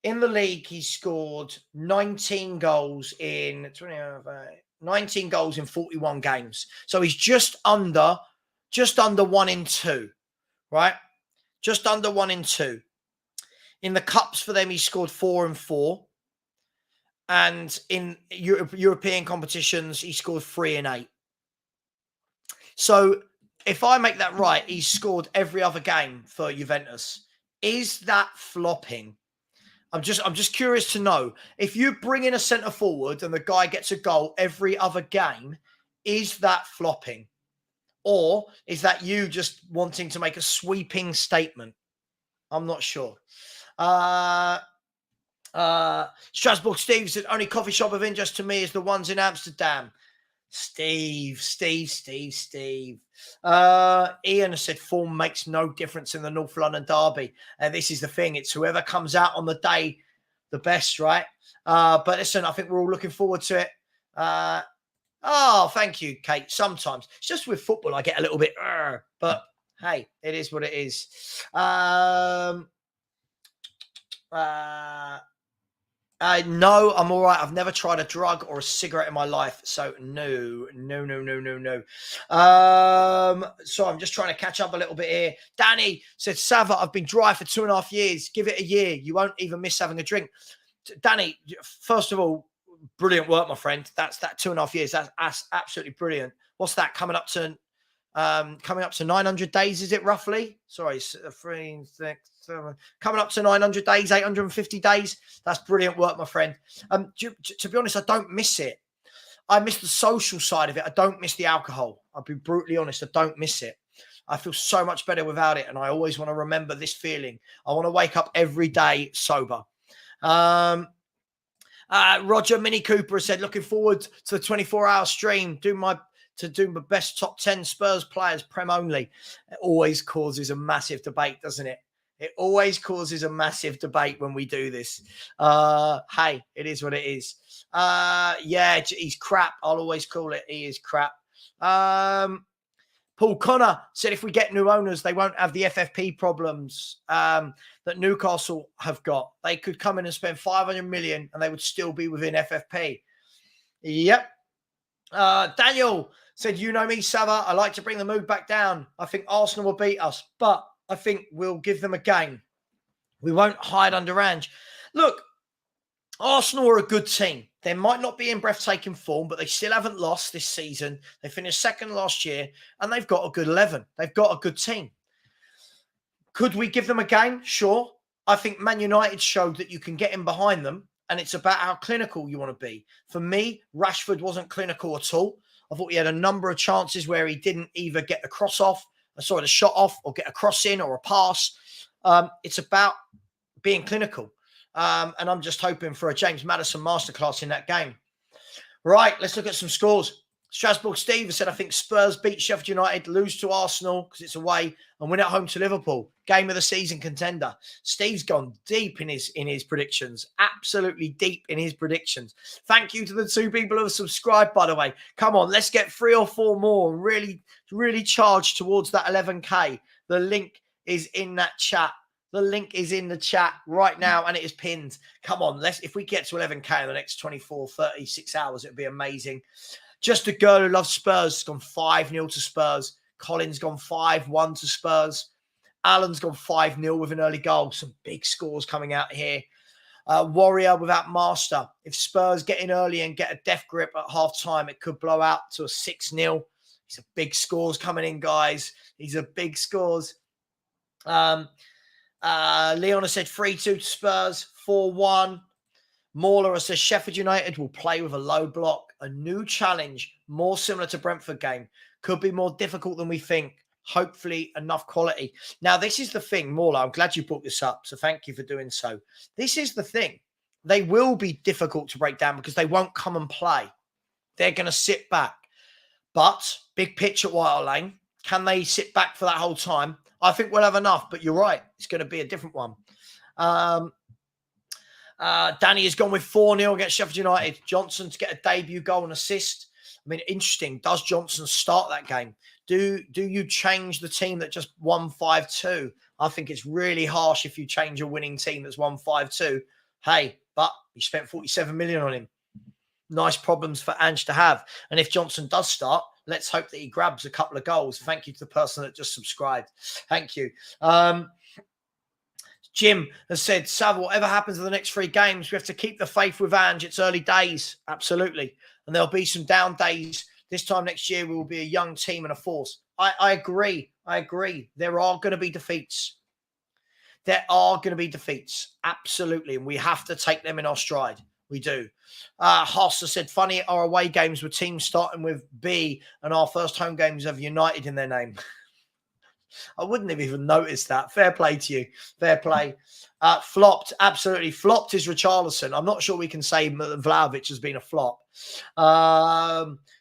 C: in the league, he scored 19 goals in 41 games. So he's just under 1 in 2, right? Just under 1 in 2. In the cups for them, he scored 4 and 4. And in European competitions, he scored 3 and 8. So if I make that right, he's scored every other game for Juventus. Is that flopping? I'm just curious to know. If you bring in a centre forward and the guy gets a goal every other game, is that flopping? Or is that you just wanting to make a sweeping statement? I'm not sure. Strasbourg Steve said, only coffee shop of interest to me is the ones in Amsterdam. Steve. Ian said form makes no difference in the North London derby. And this is the thing. It's whoever comes out on the day, the best, right? But listen, I think we're all looking forward to it. Thank you, Kate. Sometimes. It's just with football, I get a little bit, but hey, it is what it is. No, I'm all right. I've never tried a drug or a cigarette in my life. So no. So I'm just trying to catch up a little bit here. Danny said, Savva, I've been dry for 2.5 years. Give it a year. You won't even miss having a drink. Danny, first of all, brilliant work, my friend. That's that 2.5 years. That's absolutely brilliant. What's that coming up to 900 days, is it roughly? Sorry, 3, 6, 7. Coming up to 900 days, 850 days. That's brilliant work, my friend. To be honest, I don't miss it. I miss the social side of it. I don't miss the alcohol. I'll be brutally honest. I don't miss it. I feel so much better without it. And I always want to remember this feeling. I want to wake up every day sober. Roger Mini Cooper said, looking forward to the 24-hour stream. Do my best top 10 Spurs players, Prem only. It always causes a massive debate, doesn't it? It always causes a massive debate when we do this. Hey, it is what it is. Yeah, he's crap. I'll always call it. He is crap. Paul Connor said, if we get new owners, they won't have the FFP problems that Newcastle have got. They could come in and spend 500 million and they would still be within FFP. Yep. Daniel said, you know me, Savva, I like to bring the mood back down. I think Arsenal will beat us, but I think we'll give them a game. We won't hide under Ange. Look, Arsenal are a good team. They might not be in breathtaking form, but they still haven't lost this season. They finished second last year, and they've got a good 11. They've got a good team. Could we give them a game? Sure. I think Man United showed that you can get in behind them, and it's about how clinical you want to be. For me, Rashford wasn't clinical at all. I thought he had a number of chances where he didn't either get the cross off, the shot off, or get a cross in or a pass. It's about being clinical. And I'm just hoping for a James Maddison masterclass in that game. Right, let's look at some scores. Strasbourg Steve has said, I think Spurs beat Sheffield United, lose to Arsenal because it's away, and win at home to Liverpool. Game of the season contender. Steve's gone deep in his predictions. Absolutely deep in his predictions. Thank you to the 2 people who have subscribed, by the way. Come on, let's get 3 or 4 more. Really charge towards that 11K. The link is in that chat. The link is in the chat right now and it is pinned. Come on, if we get to 11K in the next 24, 36 hours, it would be amazing. Just a girl who loves Spurs has gone 5-0 to Spurs. Colin's gone 5-1 to Spurs. Alan's gone 5-0 with an early goal. Some big scores coming out here. Warrior without Master. If Spurs get in early and get a death grip at half time, it could blow out to a 6-0. These are big scores coming in, guys. These are big scores. Leon has said 3-2 to Spurs, 4-1. Mauler says Sheffield United will play with a low block, a new challenge, more similar to Brentford game. Could be more difficult than we think. Hopefully enough quality. Now, this is the thing, Mauler. I'm glad you brought this up, so thank you for doing so. This is the thing. They will be difficult to break down because they won't come and play. They're going to sit back. But big pitch at White Hart Lane. Can they sit back for that whole time? I think we'll have enough, but you're right. It's going to be a different one. Danny has gone with 4-0 against Sheffield United. Johnson to get a debut goal and assist. I mean, interesting. Does Johnson start that game? Do you change the team that just won 5-2? I think it's really harsh if you change a winning team that's won 5-2. Hey, but you spent 47 million on him. Nice problems for Ange to have. And if Johnson does start, let's hope that he grabs a couple of goals. Thank you to the person that just subscribed. Thank you. Jim has said, Savva, whatever happens in the next 3 games, we have to keep the faith with Ange. It's early days. Absolutely. And there'll be some down days. This time next year, we will be a young team and a force. I agree. There are going to be defeats. Absolutely. And we have to take them in our stride. We do. Hoss has said, funny, our away games with teams starting with B and our first home games have United in their name. I wouldn't have even noticed that. Fair play to you. Fair play. Flopped. Absolutely. Flopped is Richarlison. I'm not sure we can say Vlahovic has been a flop.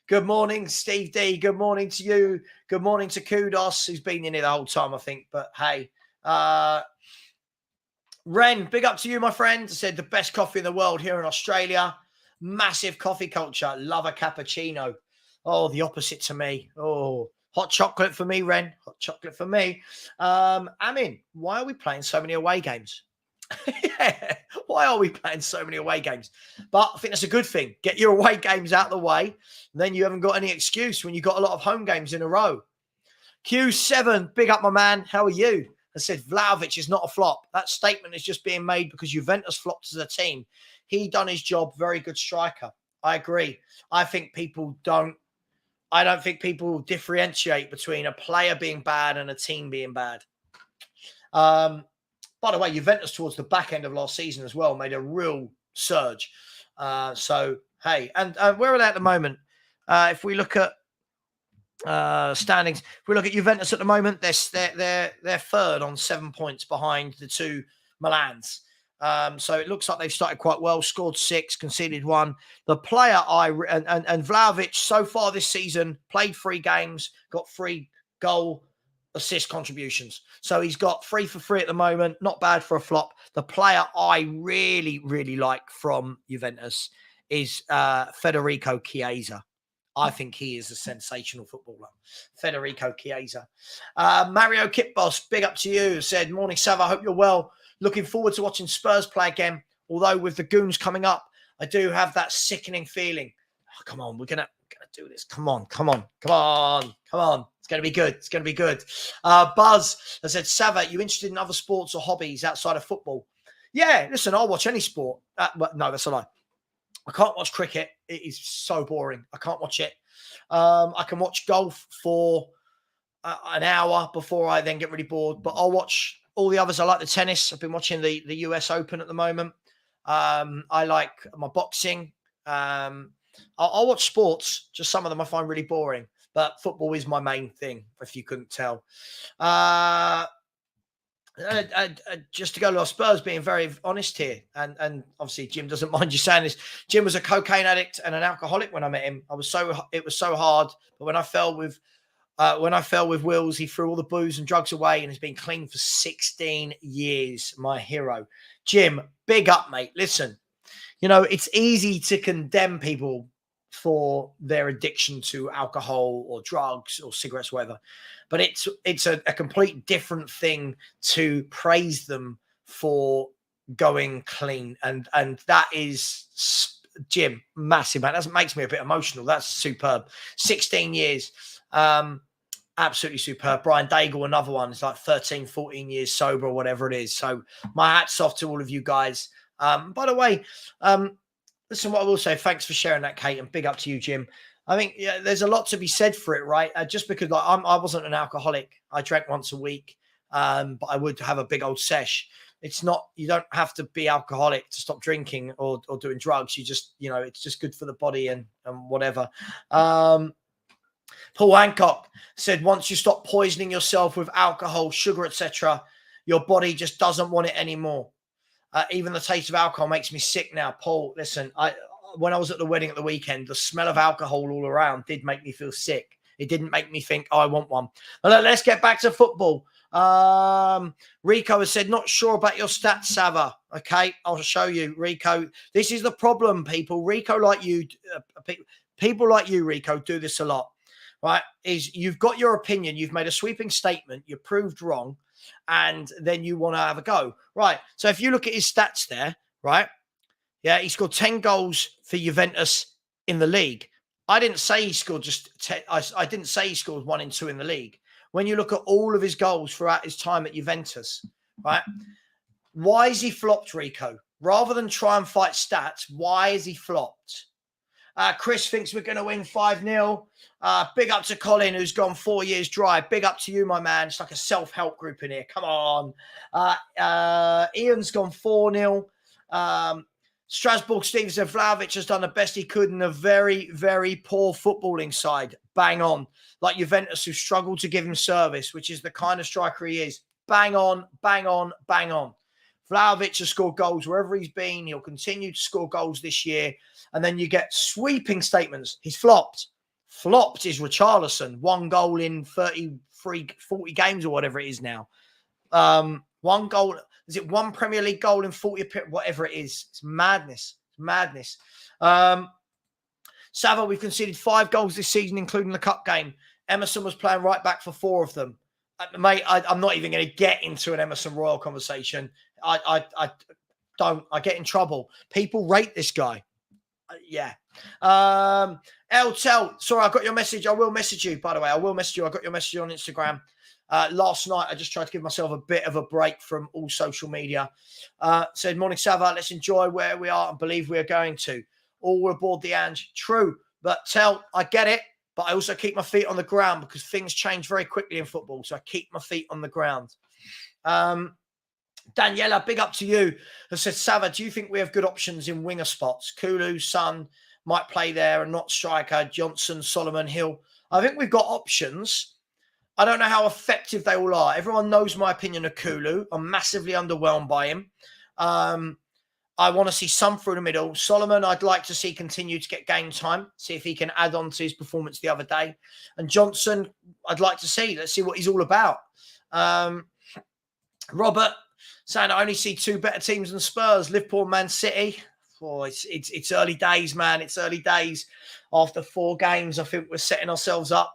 C: Good morning, Steve D. Good morning to you. Good morning to Kudos, who's been in here the whole time, I think. But hey. Ren, big up to you, my friend. Said the best coffee in the world here in Australia. Massive coffee culture. Love a cappuccino. Oh, the opposite to me. Oh, hot chocolate for me, Ren. Hot chocolate for me. Amin, why are we playing so many away games? Yeah, why are we playing so many away games? But I think that's a good thing. Get your away games out of the way. Then you haven't got any excuse when you've got a lot of home games in a row. Q7, big up, my man. How are you? I said, Vlahovic is not a flop. That statement is just being made because Juventus flopped as a team. He done his job. Very good striker. I agree. I don't think people differentiate between a player being bad and a team being bad. By the way, Juventus towards the back end of last season as well made a real surge. So, hey, and where are they at the moment? If we look at standings, if we look at Juventus at the moment, they're third on 7 points behind the 2 Milans. So it looks like they've started quite well, scored 6, conceded 1. The player and Vlahovic so far this season played 3 games, got 3 goal assist contributions. So he's got 3 for 3 at the moment. Not bad for a flop. The player I really, really like from Juventus is Federico Chiesa. I think he is a sensational footballer. Federico Chiesa. Mario Kitboss, big up to you. Said, morning, Savva. I hope you're well. Looking forward to watching Spurs play again. Although with the Goons coming up, I do have that sickening feeling. Oh, come on, we're gonna do this. Come on. It's gonna be good. Buzz, I said, Savva, you interested in other sports or hobbies outside of football? Yeah, listen, I'll watch any sport. No, that's a lie. I can't watch cricket. It is so boring. I can't watch it. I can watch golf for an hour before I then get really bored. But I'll watch all the others. I like the tennis. I've been watching the US Open at the moment. I like my boxing. I'll watch sports. Just some of them I find really boring. But football is my main thing, if you couldn't tell. just to go to our Spurs, being very honest here, and obviously Jim doesn't mind you saying this. Jim was a cocaine addict and an alcoholic when I met him. It was so hard, but when I fell with Wills, he threw all the booze and drugs away and has been clean for 16 years. My hero, Jim. Big up, mate. Listen, it's easy to condemn people for their addiction to alcohol or drugs or cigarettes, whatever. But it's a complete different thing to praise them for going clean. And that is, Jim, massive, man. That makes me a bit emotional. That's superb. 16 years. Absolutely superb. Brian Daigle, another one. It's like 13, 14 years sober or whatever it is. So my hat's off to all of you guys. By the way, listen, what I will say, thanks for sharing that, Kate, and big up to you, Jim. I think there's a lot to be said for it, right? Just because I wasn't an alcoholic. I drank once a week, but I would have a big old sesh. It's not, you don't have to be alcoholic to stop drinking or doing drugs. You just, it's just good for the body and whatever. Paul Hancock said, once you stop poisoning yourself with alcohol, sugar, etc., your body just doesn't want it anymore. Even the taste of alcohol makes me sick now. Paul, listen, when I was at the wedding at the weekend, the smell of alcohol all around did make me feel sick. It didn't make me think, I want one. Let's get back to football. Rico has said, not sure about your stats, Savva. Okay, I'll show you, Rico. This is the problem, people. Rico, like you, people like you, Rico, do this a lot, right? Is you've got your opinion, you've made a sweeping statement, you're proved wrong, and then you want to have a go. Right. So if you look at his stats there, right? Yeah, he scored 10 goals for Juventus in the league. I didn't say he scored just 10. I didn't say he scored 1 and 2 in the league. When you look at all of his goals throughout his time at Juventus, right? Why is he flopped, Rico? Rather than try and fight stats, why is he flopped? Chris thinks we're going to win 5-0. Big up to Colin, who's gone 4 years dry. Big up to you, my man. It's like a self-help group in here. Come on. Ian's gone 4-0. Strasbourg Stevenson Vlahovic has done the best he could in a very, very poor footballing side. Bang on. Like Juventus, who struggled to give him service, which is the kind of striker he is. Bang on, bang on, bang on. Vlahovic has scored goals wherever he's been. He'll continue to score goals this year. And then you get sweeping statements. He's flopped. Flopped is Richarlison. 1 goal in 40 games or whatever it is now. 1 goal. Is it 1 Premier League goal in 40, whatever it is? It's madness. It's madness. Savva, we've conceded 5 goals this season, including the cup game. Emerson was playing right back for 4 of them. Mate, I'm not even going to get into an Emerson Royal conversation. I get in trouble. People rate this guy. Yeah. Tel, sorry, I got your message. I will message you, by the way. I will message you. I got your message on Instagram. Last night, I just tried to give myself a bit of a break from all social media. Said, morning, Savva. Let's enjoy where we are and believe we are going to. All aboard the Ange. True. But Tel, I get it. But I also keep my feet on the ground because things change very quickly in football. So I keep my feet on the ground. Daniela, big up to you. Has said, Savva, do you think we have good options in winger spots? Kulu, Son might play there and not striker. Johnson, Solomon, Hill. I think we've got options. I don't know how effective they all are. Everyone knows my opinion of Kulu. I'm massively underwhelmed by him. I want to see some through the middle. Solomon, I'd like to see continue to get game time, see if he can add on to his performance the other day. And Johnson, I'd like to see. Let's see what he's all about. Robert, saying I only see 2 better teams than Spurs, Liverpool and Man City. Oh, it's early days, man. It's early days. After 4 games, I think we're setting ourselves up.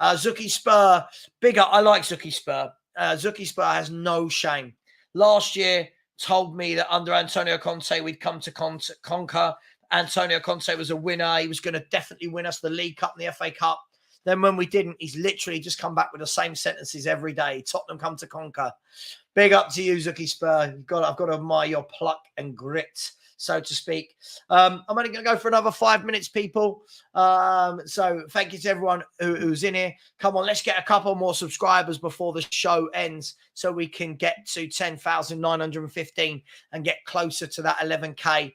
C: Zuki Spur, bigger. I like Zuki Spur. Zuki Spur has no shame. Last year, told me that under Antonio Conte, we'd come to conquer. Antonio Conte was a winner. He was going to definitely win us the League Cup and the FA Cup. Then when we didn't, he's literally just come back with the same sentences every day. Tottenham come to conquer. Big up to you, Zuki Spur. I've got to admire your pluck and grit. so to speak. I'm only going to go for another 5 minutes, people. So thank you to everyone who's in here. Come on, let's get a couple more subscribers before the show ends so we can get to 10,915 and get closer to that 11K.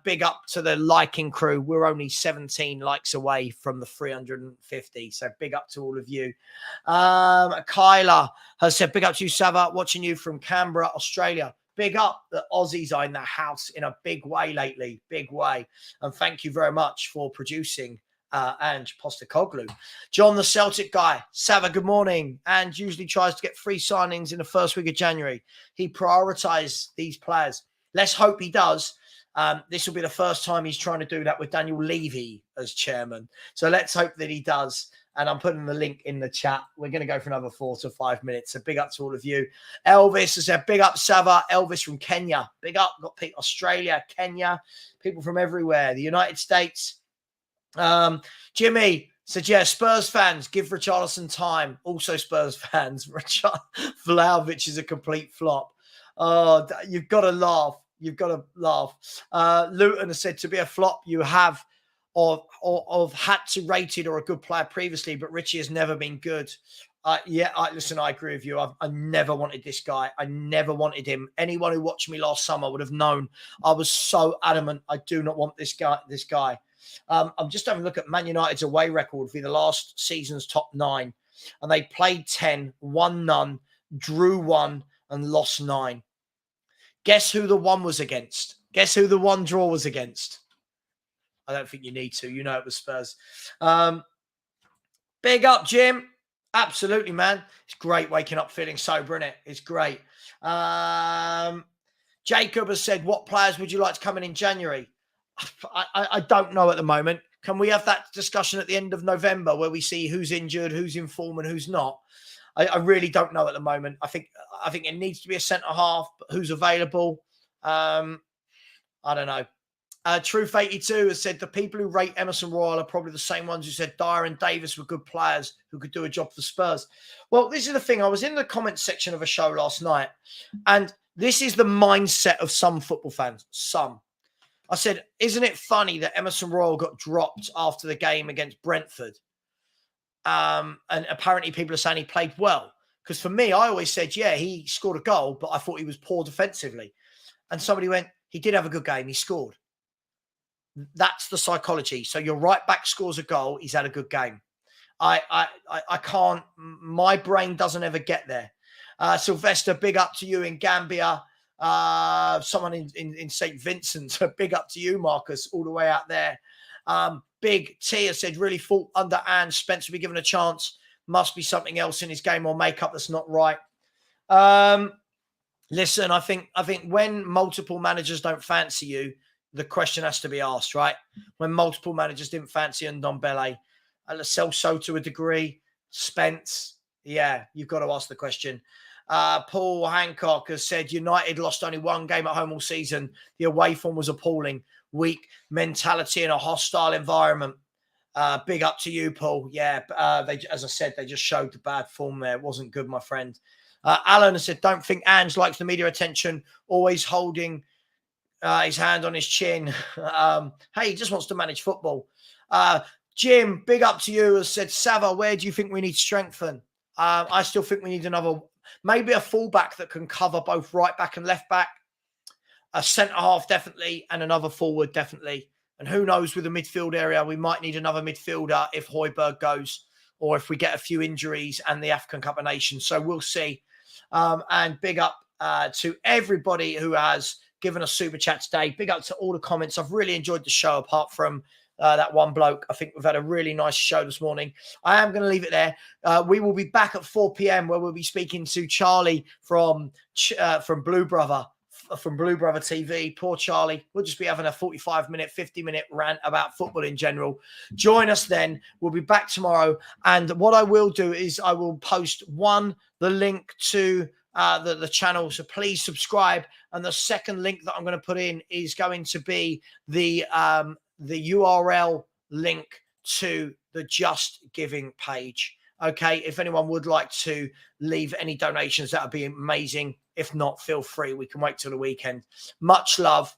C: Big up to the liking crew. We're only 17 likes away from the 350. So big up to all of you. Kyla has said, big up to you, Savva, watching you from Canberra, Australia. Big up. The Aussies are in the house in a big way lately. Big way. And thank you very much for producing Ange Postecoglou. John, the Celtic guy. Savva, good morning. And usually tries to get free signings in the first week of January. He prioritised these players. Let's hope he does. This will be the first time he's trying to do that with Daniel Levy as chairman. So let's hope that he does. And I'm putting the link in the chat. We're going to go for another 4 to 5 minutes. So big up to all of you. Elvis has said, big up, Savva. Elvis from Kenya. Big up. Got people, Australia, Kenya, people from everywhere. The United States. Jimmy said, yeah, Spurs fans, give Richarlison time. Also Spurs fans. Vlahovic is a complete flop. Oh, you've got to laugh. You've got to laugh. Luton has said, to be a flop, you have of had to rated or a good player previously, but Richie has never been good. Listen, I agree with you. I never wanted this guy. I never wanted him. Anyone who watched me last summer would have known I was so adamant. I do not want this guy. I'm just having a look at Man United's away record for the last season's top 9. And they played 10, won none, drew 1, and lost 9. Guess who the one was against? Guess who the one draw was against? I don't think you need to. You know it was Spurs. Big up, Jim. Absolutely, man. It's great waking up feeling sober, isn't it? It's great. Jacob has said, what players would you like to come in January? I don't know at the moment. Can we have that discussion at the end of November where we see who's injured, who's in form and who's not? I really don't know at the moment. I think it needs to be a centre-half, but who's available? I don't know. Truth82 has said the people who rate Emerson Royal are probably the same ones who said Dyer and Davis were good players who could do a job for Spurs. Well, this is the thing. I was in the comments section of a show last night, and this is the mindset of some football fans. Some. I said, isn't it funny that Emerson Royal got dropped after the game against Brentford? And apparently people are saying he played well. Because for me, I always said, yeah, he scored a goal, but I thought he was poor defensively. And somebody went, he did have a good game. He scored. That's the psychology. So your right back scores a goal. He's had a good game. I can't, my brain doesn't ever get there. Sylvester, big up to you in Gambia. Someone in St. Vincent, big up to you, Marcus, all the way out there. Big T has said, really thought under Ange Spence will be given a chance. Must be something else in his game or makeup that's not right. Listen, I think when multiple managers don't fancy you, the question has to be asked, right? When multiple managers didn't fancy Ndombele, Celso to a degree, Spence, yeah, you've got to ask the question. Paul Hancock has said United lost only one game at home all season. The away form was appalling. Weak mentality in a hostile environment. Big up to you, Paul. Yeah, as I said, they just showed the bad form there. It wasn't good, my friend. Alan has said, don't think Ange likes the media attention, always holding his hand on his chin. Hey, he just wants to manage football. Jim, big up to you, has said, Savva, where do you think we need to strengthen? I still think we need maybe a fullback that can cover both right back and left back. A centre-half, definitely, and another forward, definitely. And who knows, with the midfield area, we might need another midfielder if Højbjerg goes or if we get a few injuries and the African Cup of Nations. So we'll see. And big up to everybody who has given us super chat today. Big up to all the comments. I've really enjoyed the show apart from that one bloke. I think we've had a really nice show this morning. I am going to leave it there. We will be back at 4 p.m. where we'll be speaking to Charlie from Blue Brother TV. Poor Charlie. We'll just be having a 45-minute, 50-minute rant about football in general. Join us then. We'll be back tomorrow. And what I will do is I will post the link to the channel. So please subscribe. And the second link that I'm going to put in is going to be the URL link to the Just Giving page. Okay, if anyone would like to leave any donations, that would be amazing. If not, feel free. We can wait till the weekend. Much love.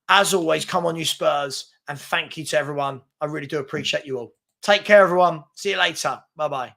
C: As always, come on, you Spurs. And thank you to everyone. I really do appreciate you all. Take care, everyone. See you later. Bye-bye.